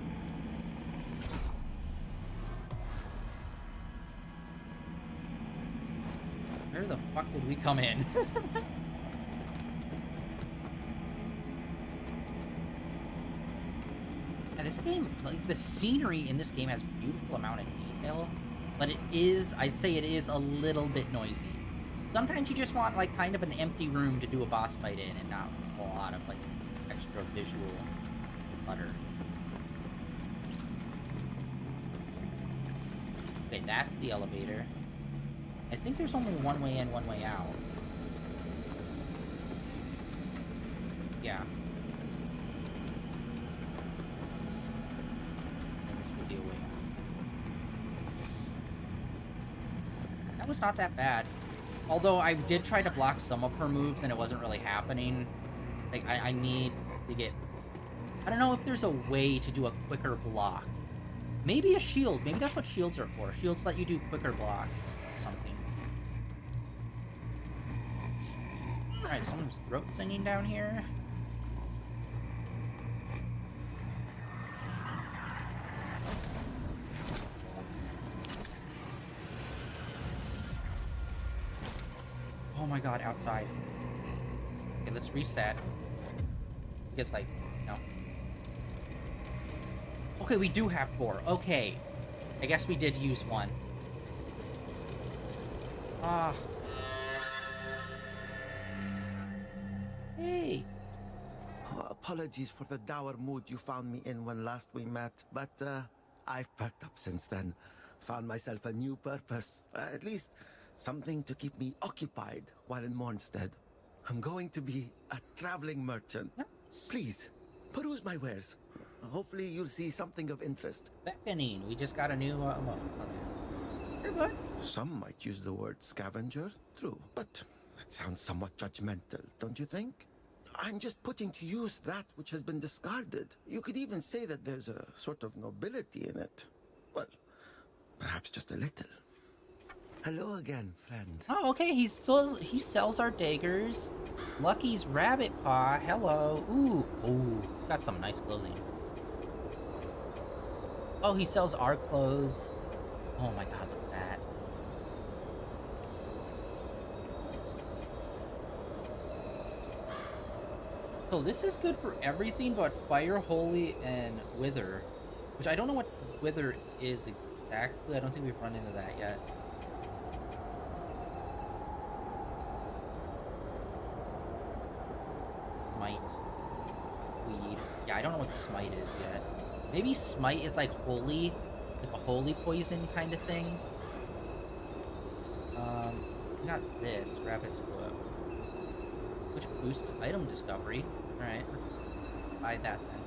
S1: Where the fuck did we come in? This game, like, the scenery in this game has beautiful amount of detail, but it is, I'd say it is a little bit noisy. Sometimes you just want, like, kind of an empty room to do a boss fight in and not a lot of, like, extra visual clutter. Okay, that's the elevator. I think there's only one way in, one way out. Yeah. And this would be a way out. That was not that bad. Although I did try to block some of her moves and it wasn't really happening. Like, I need to get... I don't know if there's a way to do a quicker block. Maybe a shield. Maybe that's what shields are for. Shields let you do quicker blocks or something. Alright, someone's throat singing down here. Oh my god, outside. Okay, let's reset. Because, like, no. Okay, we do have 4. Okay. I guess we did use 1. Ah. Hey.
S3: Oh, apologies for the dour mood you found me in when last we met, but I've perked up since then. Found myself a new purpose. At least something to keep me occupied while in Mornstead. I'm going to be a traveling merchant.
S1: Nice.
S3: Please, peruse my wares. Hopefully you'll see something of interest.
S1: Beckoning. We just got a new, well, okay. Good.
S3: Some might use the word scavenger, true, but that sounds somewhat judgmental, don't you think? I'm just putting to use that which has been discarded. You could even say that there's a sort of nobility in it. Well, perhaps just a little. Hello again, friend.
S1: Oh, okay. He sells our daggers. Lucky's rabbit paw. Hello. Ooh, got some nice clothing. Oh, he sells our clothes. Oh my god, look at that. So this is good for everything but Fire, Holy, and Wither. Which I don't know what Wither is exactly. I don't think we've run into that yet. Smite. Weed. Yeah, I don't know what Smite is yet. Maybe Smite is like holy, like a holy poison kind of thing. Not this, Rabbit's Foot. Which boosts item discovery. Alright, let's buy that then.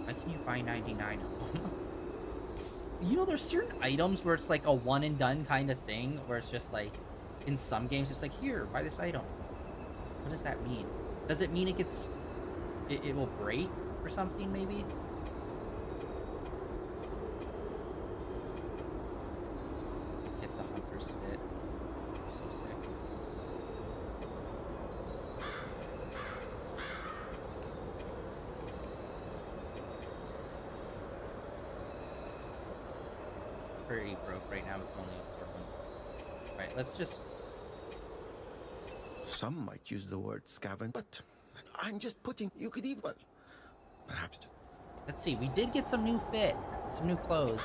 S1: Why can you buy 99 of them? You know, there's certain items where it's like a one and done kind of thing, where it's just like, in some games it's like, here, buy this item. What does that mean? Does it mean it gets, it will break or something, maybe? Get the Hunter's Fit. So sick. Pretty broke right now with only a 4-1. Right, let's just...
S3: Some might use the word scavenger, but I'm just putting... You could even... Well, perhaps just...
S1: Let's see, we did get some new fit. Some new clothes.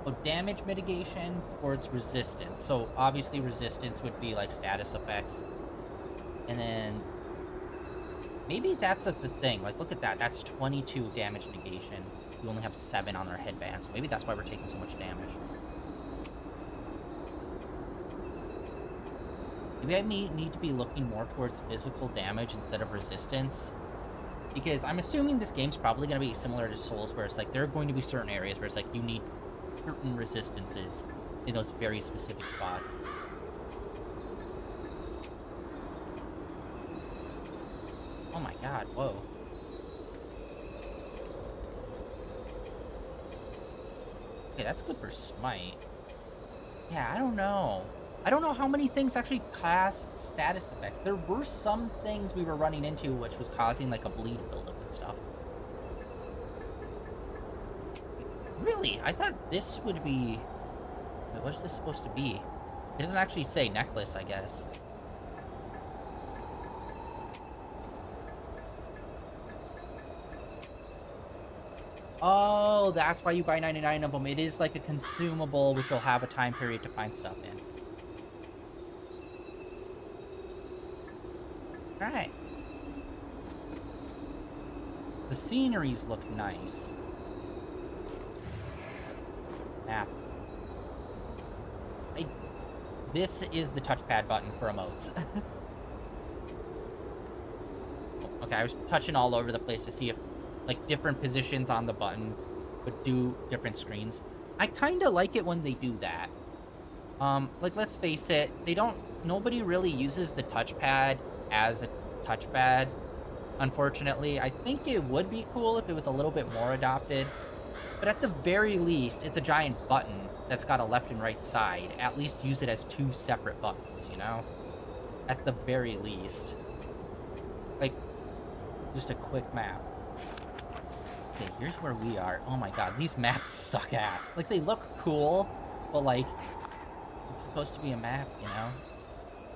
S1: Oh, damage mitigation or its resistance. So, obviously resistance would be like status effects. And then... Maybe that's the thing. Like, look at that. That's 22 damage negation. We only have 7 on our headband, so maybe that's why we're taking so much damage. Maybe I need to be looking more towards physical damage instead of resistance. Because I'm assuming this game's probably going to be similar to Souls, where it's like, there are going to be certain areas where it's like, you need certain resistances in those very specific spots. Oh my god, whoa. Okay, that's good for Smite. Yeah, I don't know. I don't know how many things actually cast status effects. There were some things we were running into which was causing like a bleed buildup and stuff. Really? I thought this would be... Wait, what is this supposed to be? It doesn't actually say necklace, I guess. Oh, that's why you buy 99 of them. It is like a consumable, which will have a time period to find stuff in. Alright. The sceneries look nice. Map. this is the touchpad button for emotes. Okay, I was touching all over the place to see if, like, different positions on the button would do different screens. I kind of like it when they do that. Like, let's face it, nobody really uses the touchpad as a touchpad, unfortunately. I think it would be cool if it was a little bit more adopted, but at the very least, it's a giant button that's got a left and right side. At least use it as two separate buttons, you know? At the very least. Like, just a quick map. Okay, here's where we are. Oh my god, these maps suck ass. Like, they look cool, but, like, it's supposed to be a map, you know?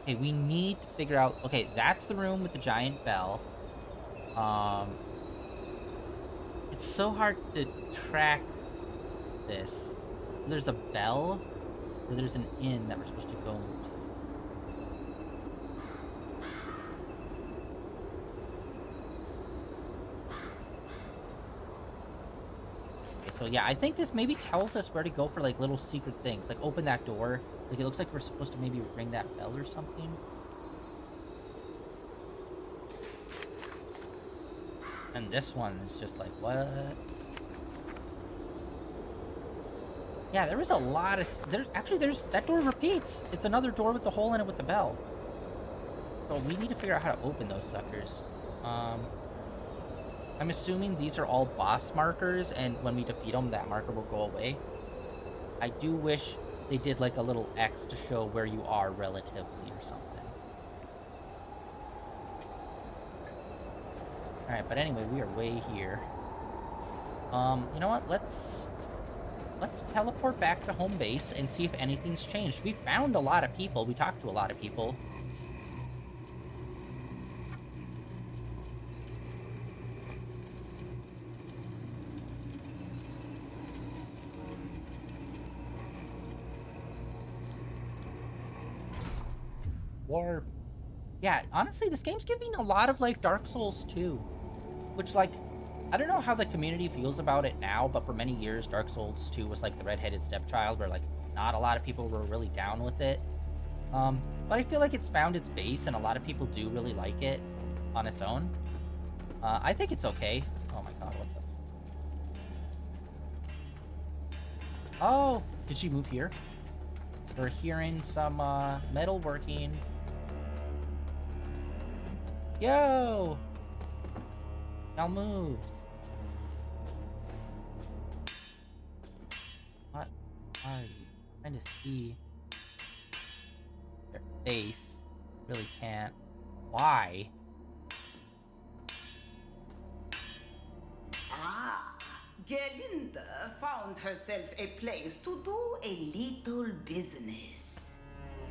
S1: Okay, we need to figure out... Okay, that's the room with the giant bell. It's so hard to track this. There's a bell, or there's an inn that we're supposed to go to. So yeah, I think this maybe tells us where to go for, like, little secret things. Like, open that door. Like, it looks like we're supposed to maybe ring that bell or something. And this one is just like, what? Yeah, there was a lot of... there's... That door repeats. It's another door with the hole in it with the bell. So we need to figure out how to open those suckers. I'm assuming these are all boss markers, and when we defeat them, that marker will go away. I do wish they did, like, a little X to show where you are relatively or something. Alright, but anyway, we are way here. You know what? Let's teleport back to home base and see if anything's changed. We found a lot of people. We talked to a lot of people. Warp. Yeah, honestly, this game's giving a lot of, like, Dark Souls 2. Which, like, I don't know how the community feels about it now, but for many years, Dark Souls 2 was, like, the redheaded stepchild, where, like, not a lot of people were really down with it. But I feel like it's found its base, and a lot of people do really like it on its own. I think it's okay. Oh my god, what the... Oh! Did she move here? We're hearing some, metal working. Yo! Y'all moved. What are you trying to see? Their face. Really can't. Why?
S6: Ah, Gerlinda found herself a place to do a little business.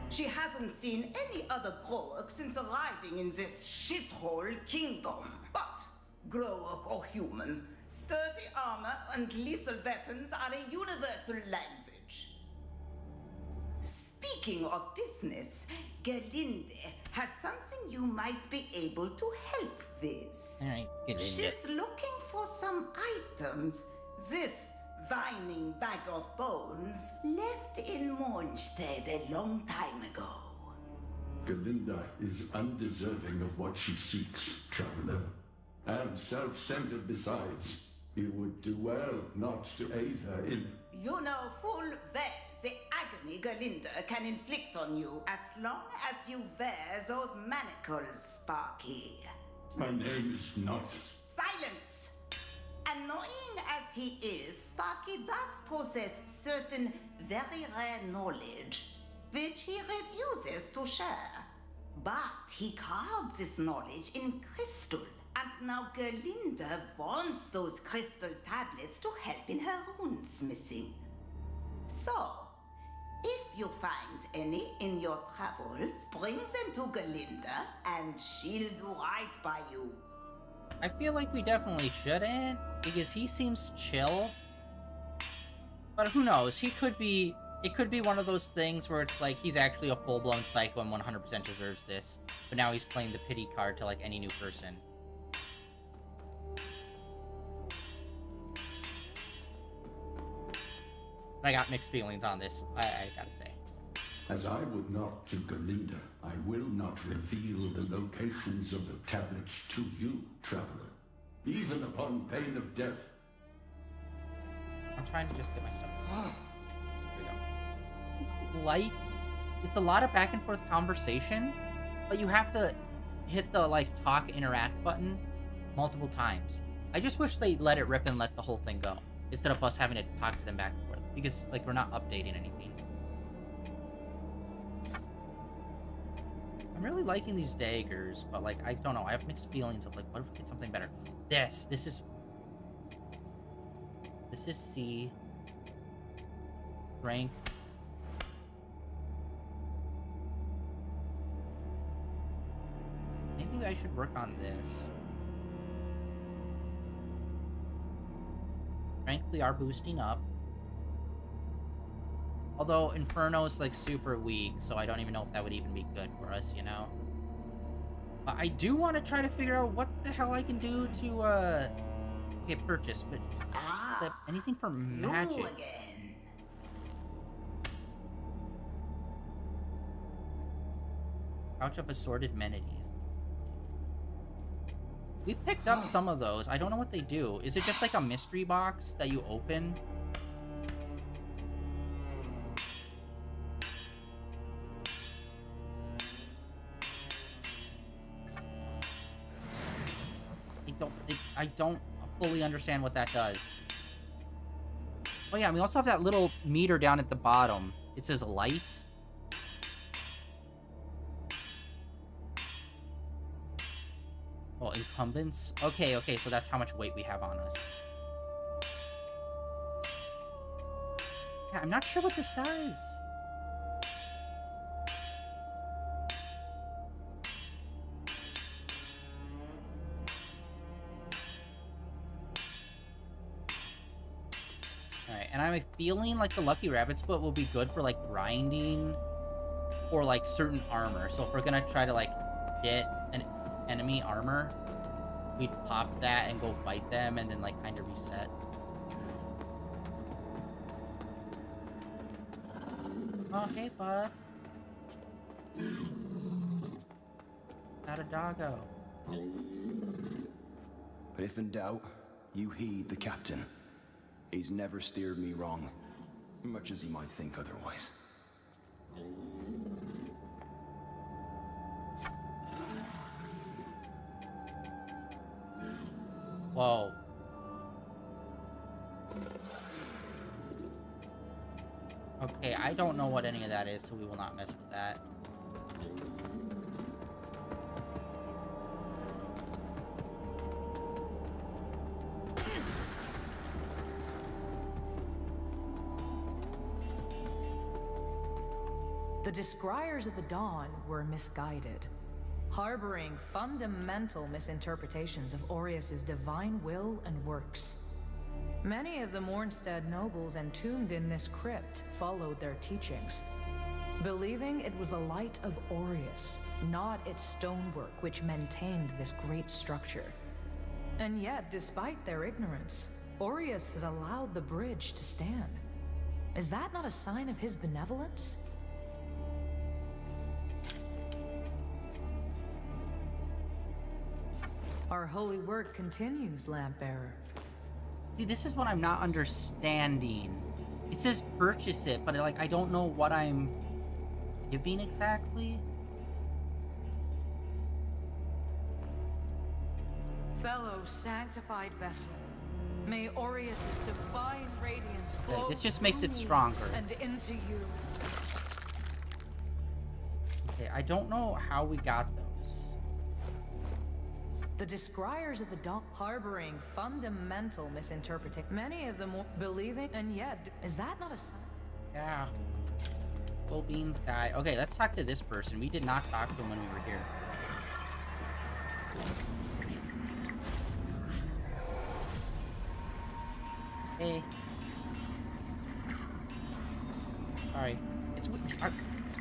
S6: She hasn't seen any other Growwork since arriving in this shithole kingdom. But, Growwork or human, sturdy armor and lethal weapons are a universal language. Speaking of business, Gerlinde has something you might be able to help with.
S1: Alright, Gerlinde.
S6: She's looking for some items. This whining bag of bones left in Mornstead a long time ago.
S7: Galinda is undeserving of what she seeks, traveler. And self-centered besides. You would do well not to aid her in...
S6: You know full well the agony Gerlinda can inflict on you as long as you wear those manacles, Sparky.
S7: My name is not...
S6: Silence! Annoying as he is, Sparky does possess certain very rare knowledge, which he refuses to share. But he carves this knowledge in crystal, and now Gerlinda wants those crystal tablets to help in her runesmithing. So, if you find any in your travels, bring them to Gerlinda, and she'll do right by you.
S1: I feel like we definitely shouldn't, because he seems chill. But who knows? He could be... It could be one of those things where it's like he's actually a full-blown psycho and 100% deserves this. But now he's playing the pity card to, like, any new person. I got mixed feelings on this, I gotta say.
S7: As I would not to Galinda, I will not reveal the locations of the tablets to you, traveler, even upon pain of death.
S1: I'm trying to just get my stuff. There we go. Like, it's a lot of back and forth conversation, but you have to hit the, like, talk interact button multiple times. I just wish they let it rip and let the whole thing go, instead of us having to talk to them back and forth, because, like, we're not updating anything. I'm really liking these daggers, but, like, I don't know. I have mixed feelings of, like, what if we get something better? This is C. Rank. Maybe I should work on this. Strength we are boosting up. Although Inferno is like super weak, so I don't even know if that would even be good for us, you know? But I do want to try to figure out what the hell I can do to, okay, purchase, but is there anything for magic?
S6: You again.
S1: Couch of Assorted Amenities. We've picked up some of those. I don't know what they do. Is it just like a mystery box that you open? I don't fully understand what that does. Oh yeah, we also have that little meter down at the bottom. It says light. Oh, incumbents? Okay, so that's how much weight we have on us. Yeah, I'm not sure what this does. Alright, and I'm feeling like the Lucky Rabbit's Foot will be good for, like, grinding or, like, certain armor. So if we're gonna try to, like, get an enemy armor, we'd pop that and go fight them and then, like, kind of reset. Oh, hey, bud. Got a doggo.
S8: But if in doubt, you heed the captain. He's never steered me wrong, much as he might think otherwise.
S1: Whoa. Okay, I don't know what any of that is, so we will not mess with that.
S9: The Descriers of the Dawn were misguided, harboring fundamental misinterpretations of Aureus's divine will and works. Many of the Mornstead nobles entombed in this crypt followed their teachings, believing it was the light of Aureus, not its stonework, which maintained this great structure. And yet, despite their ignorance, Aureus has allowed the bridge to stand. Is that not a sign of his benevolence? Our holy work continues, Lampbearer.
S1: See, this is what I'm not understanding. It says purchase it, but like I don't know what I'm giving exactly.
S9: Fellow sanctified vessel, may Aureus's divine radiance flow
S1: Okay, this just makes it
S9: through
S1: stronger.
S9: and into you.
S1: Okay, I don't know how we got those.
S9: The Descriers of the Dawn, harboring fundamental misinterpretation. Many of them believing, and yet, is that not a sign?
S1: Yeah. Full beans guy. Okay, let's talk to this person. We did not talk to him when we were here. Hey. Sorry.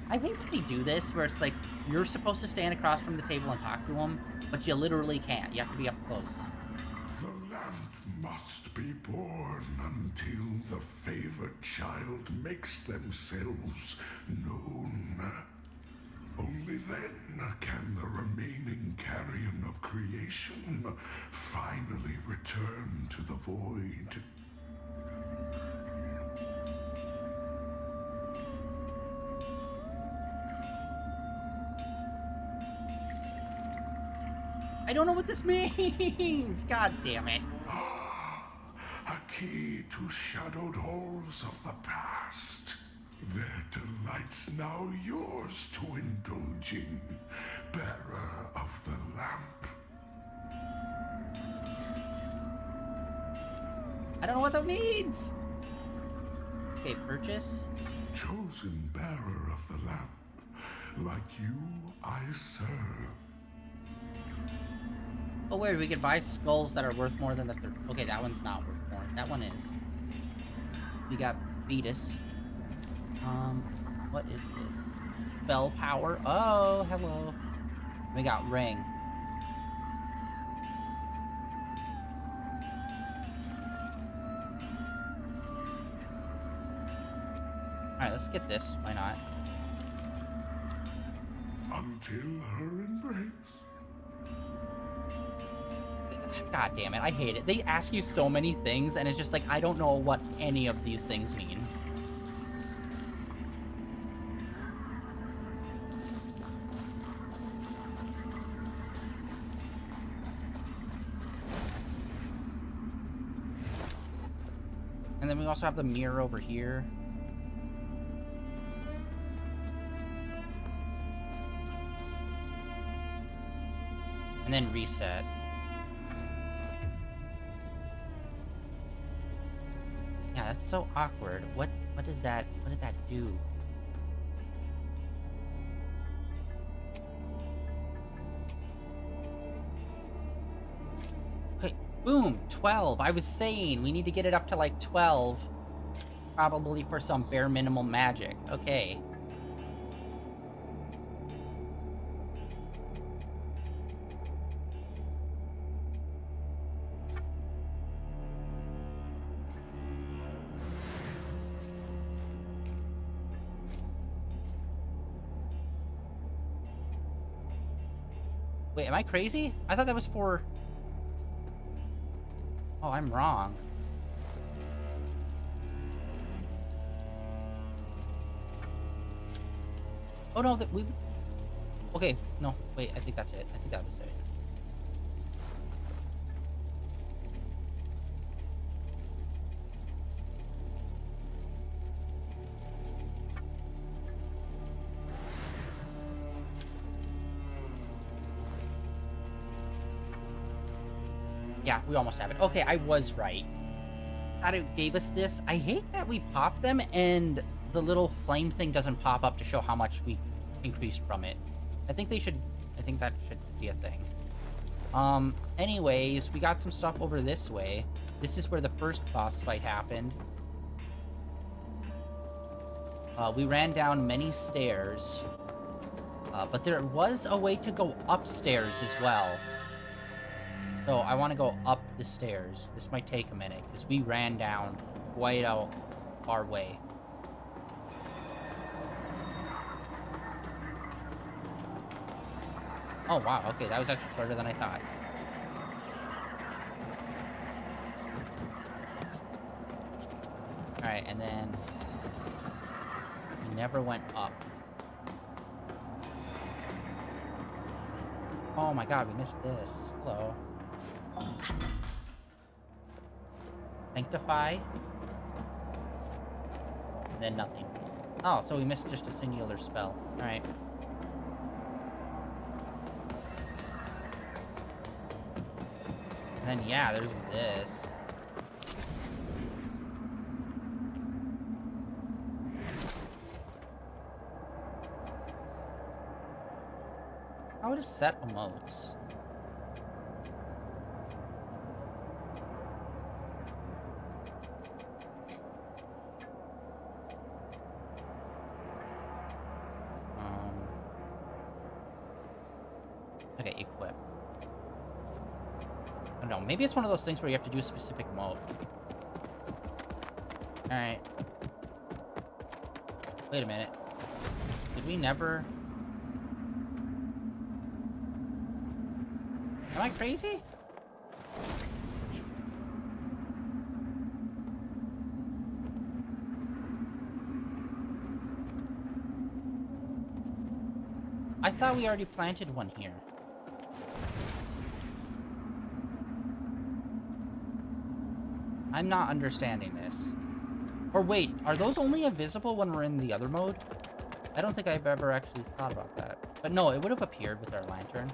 S1: I hate when they do this, where it's like, you're supposed to stand across from the table and talk to him, but you literally can't. You have to be up close.
S2: The
S7: lamp must be born until the favored child makes themselves known. Only then can the remaining carrion of creation finally return to the void.
S1: I don't know what this means. God damn it.
S7: A key to shadowed halls of the past. Their delights now yours to indulge in, bearer of the lamp.
S1: I don't know what that means. Okay, purchase.
S7: Chosen bearer of the lamp, like you I serve.
S1: Oh, wait, we could buy skulls that are worth more than the third. Okay, that one's not worth more. That one is. We got Vetus. What is this? Spell power. Oh, hello. We got ring. Alright, let's get this. Why not?
S7: Until her embrace.
S1: God damn it, I hate it. They ask you so many things, and it's just like, I don't know what any of these things mean. And then we also have the mirror over here. And then reset. Yeah, that's so awkward. What did that do? Okay, boom, 12. I was saying we need to get it up to like 12. Probably for some bare minimum magic. Okay. Wait, am I crazy? I thought that was for... Oh, I'm wrong. Oh, no, that we... Okay, no, wait, I think that's it. I think that was it. Yeah, we almost have it. Okay, I was right. Thought it gave us this. I hate that we pop them and the little flame thing doesn't pop up to show how much we increased from it. I think that should be a thing. Anyways, we got some stuff over this way. This is where the first boss fight happened. We ran down many stairs. But there was a way to go upstairs as well. So I want to go up the stairs. This might take a minute, because we ran down quite out our way. Oh, wow. Okay, that was actually shorter than I thought. Alright, and then... we never went up. Oh my god, we missed this. Hello. Sanctify. And then nothing. Oh, so we missed just a singular spell. Alright. And then, yeah, there's this. How to set emotes? Okay, equip. don't know. Maybe it's one of those things where you have to do a specific mode. Alright. Wait a minute. Did we never... Am I crazy? I thought we already planted one here. I'm not understanding this. Or wait, are those only invisible when we're in the other mode? I don't think I've ever actually thought about that. But no, it would have appeared with our lantern.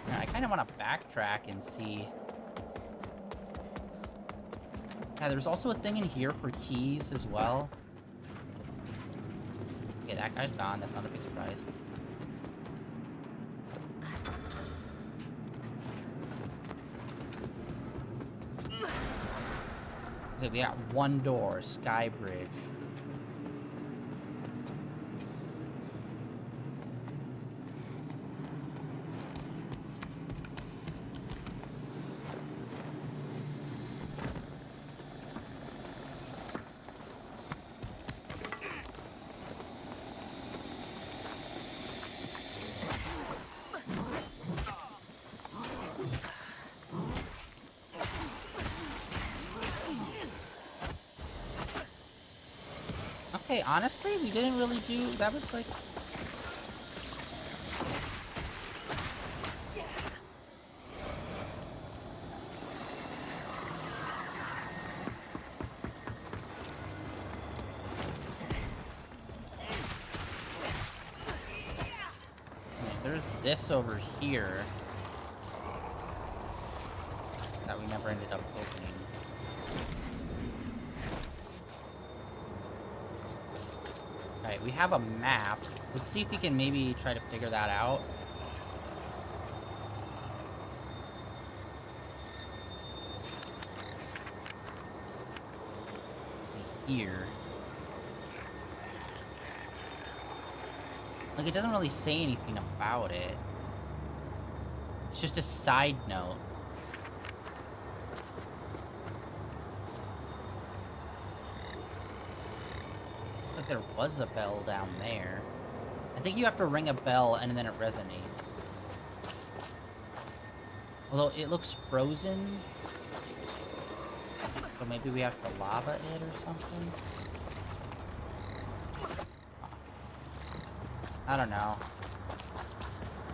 S1: Now, I kind of want to backtrack and see... Yeah, there's also a thing in here for keys as well. Okay, that guy's gone. That's not a big surprise. Okay, we got one door, Sky Bridge. Okay, honestly, we didn't really do... That was like... There's this over here that we never ended up opening. Alright, we have a map. Let's see if we can maybe try to figure that out. Here. Like, it doesn't really say anything about it. It's just a side note. Looks like there was a bell down there. I think you have to ring a bell and then it resonates. Although it looks frozen. So maybe we have to lava it or something? I don't know.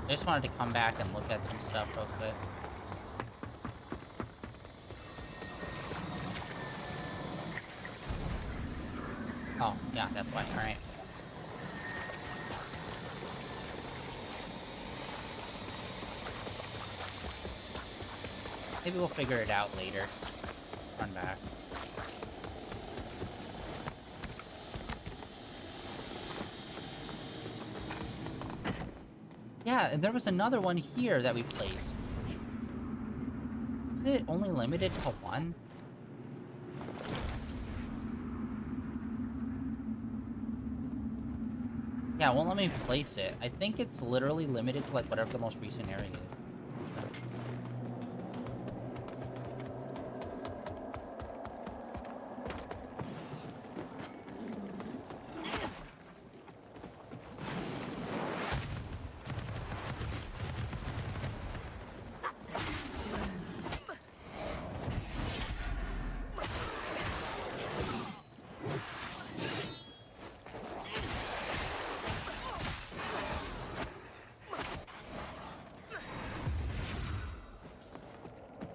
S1: I just wanted to come back and look at some stuff real quick. Oh, yeah, that's why. Alright. Maybe we'll figure it out later. Run back. Yeah, and there was another one here that we placed. Is it only limited to one? Yeah, it won't let me place it. I think it's literally limited to, like, whatever the most recent area is.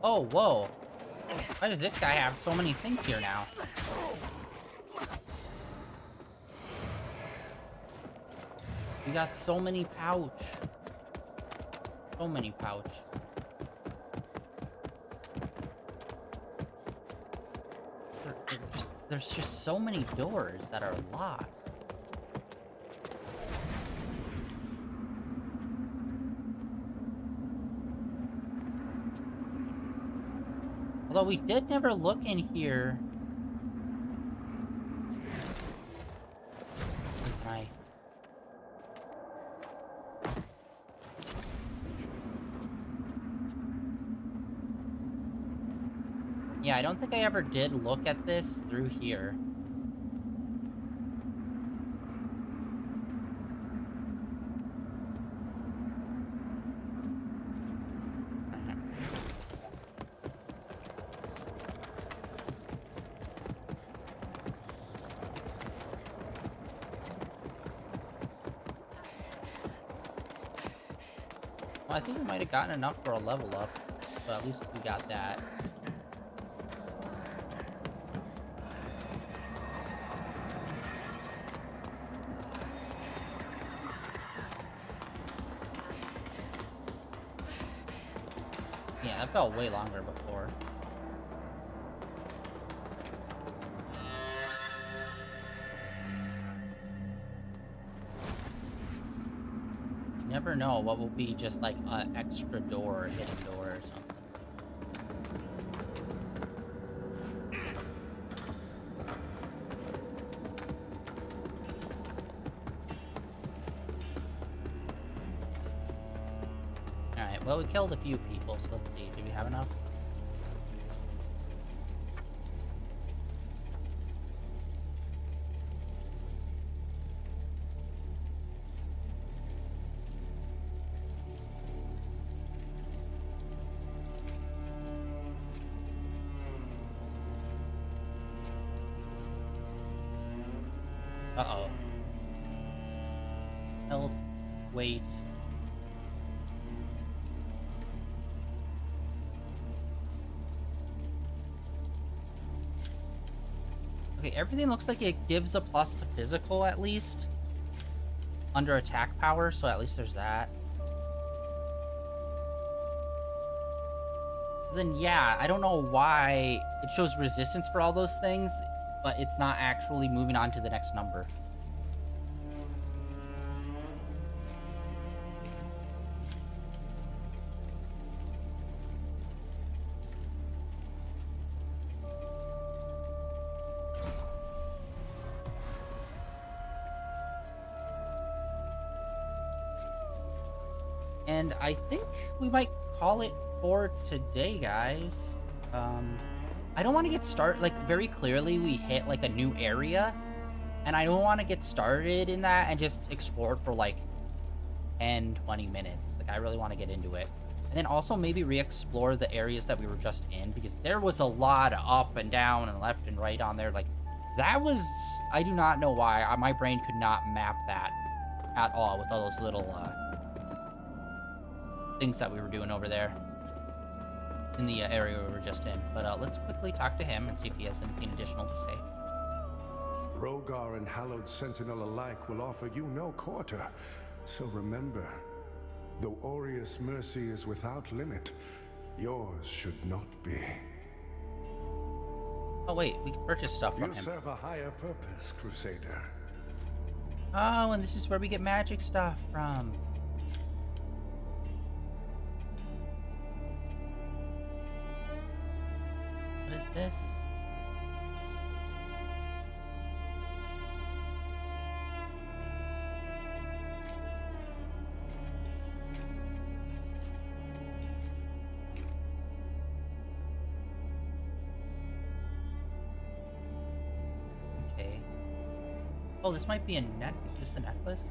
S1: Oh, whoa. Why does this guy have so many things here now? We got so many pouch. So many pouch. There's just so many doors that are locked. Although we did never look in here. Yeah, I don't think I ever did look at this through here. Well, I think we might have gotten enough for a level up, but at least we got that. Yeah, that felt way longer before. Never know what will be just like an extra door or hidden door or something. Alright, well, we killed a few people, so let's see. Do we have enough? Uh-oh. Health, weight. Okay, everything looks like it gives a plus to physical, at least. Under attack power, so at least there's that. Then, yeah, I don't know why it shows resistance for all those things, but it's not actually moving on to the next number. And I think we might call it for today, guys. I don't want to get started, like, very clearly we hit, like, a new area, and I don't want to get started in that and just explore for, like, 10, 20 minutes. Like, I really want to get into it. And then also maybe re-explore the areas that we were just in, because there was a lot of up and down and left and right on there. Like, that was, I do not know why. My brain could not map that at all with all those little, things that we were doing over there in the area we were just in. But let's quickly talk to him and see if he has anything additional to say.
S2: Rogar and Hallowed Sentinel alike will offer you no quarter. So remember, though Aureus' mercy is without limit, yours should not be.
S1: Oh wait, we can purchase stuff from
S2: You
S1: him.
S2: serve a higher purpose, Crusader.
S1: Oh, and this is where we get magic stuff from. What is this? Okay. Oh, this might be a neck. Is this a necklace?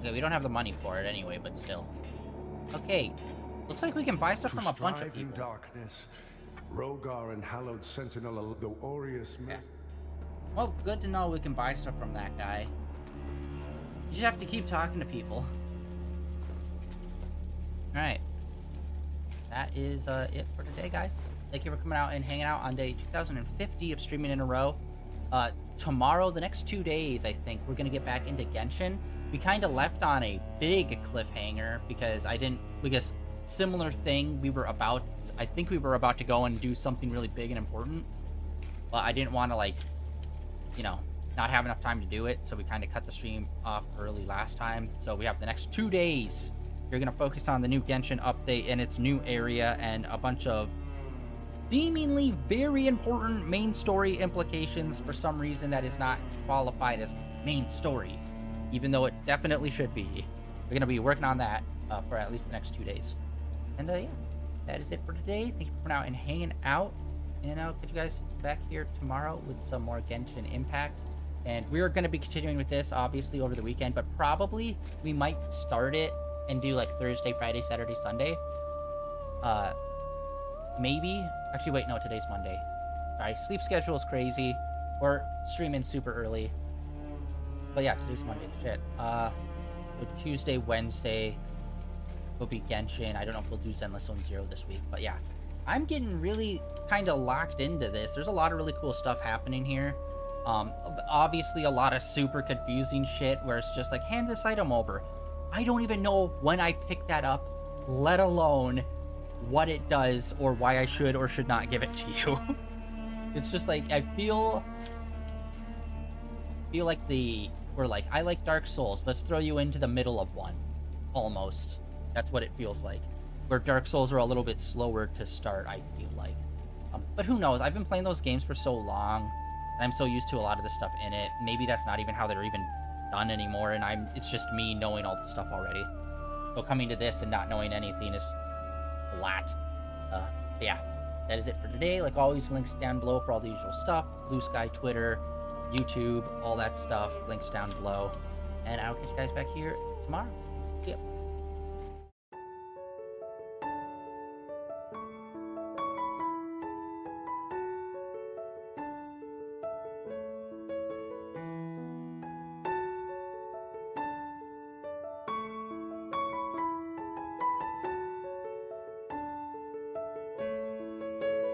S1: Okay, we don't have the money for it anyway, but still. Okay. Looks like we can buy stuff from a bunch of people.
S2: In darkness, Rogar and Hallowed Sentinel, though Aureus mercy.
S1: Well, good to know we can buy stuff from that guy. You just have to keep talking to people. Alright. That is it for today, guys. Thank you for coming out and hanging out on day 2050 of streaming in a row. Tomorrow, the next 2 days, I think, we're going to get back into Genshin. We kind of left on a big cliffhanger because similar thing, I think we were about to go and do something really big and important, but I didn't want to, like, you know, not have enough time to do it, so we kind of cut the stream off early last time. So we have the next 2 days. You're going to focus on the new Genshin update and its new area and a bunch of seemingly very important main story implications for some reason that is not qualified as main story, even though it definitely should be. We're going to be working on that for at least the next 2 days. And yeah, that is it for today. Thank you for now and hanging out. And I'll get you guys back here tomorrow with some more Genshin Impact. And we're going to be continuing with this, obviously, over the weekend. But probably we might start it and do, like, Thursday, Friday, Saturday, Sunday. Maybe. Actually, wait, no, today's Monday. Sorry, sleep schedule is crazy. We're streaming super early. But yeah, today's Monday. Shit. So Tuesday, Wednesday will be Genshin. I don't know if we'll do Zenless Zone Zero this week. But yeah, I'm getting really kind of locked into this. There's a lot of really cool stuff happening here. Obviously a lot of super confusing shit where it's just like, hand this item over. I don't even know when I picked that up, let alone what it does or why I should or should not give it to you. It's just like, I feel like we're like, I like Dark Souls. Let's throw you into the middle of one. Almost. That's what it feels like. Where Dark Souls are a little bit slower to start, I feel like. But who knows? I've been playing those games for so long. I'm so used to a lot of the stuff in it. Maybe that's not even how they're even done anymore, and it's just me knowing all the stuff already. So coming to this and not knowing anything is a lot. Yeah, that is it for today. Like always, links down below for all the usual stuff. Blue Sky, Twitter, YouTube, all that stuff. Links down below. And I'll catch you guys back here tomorrow.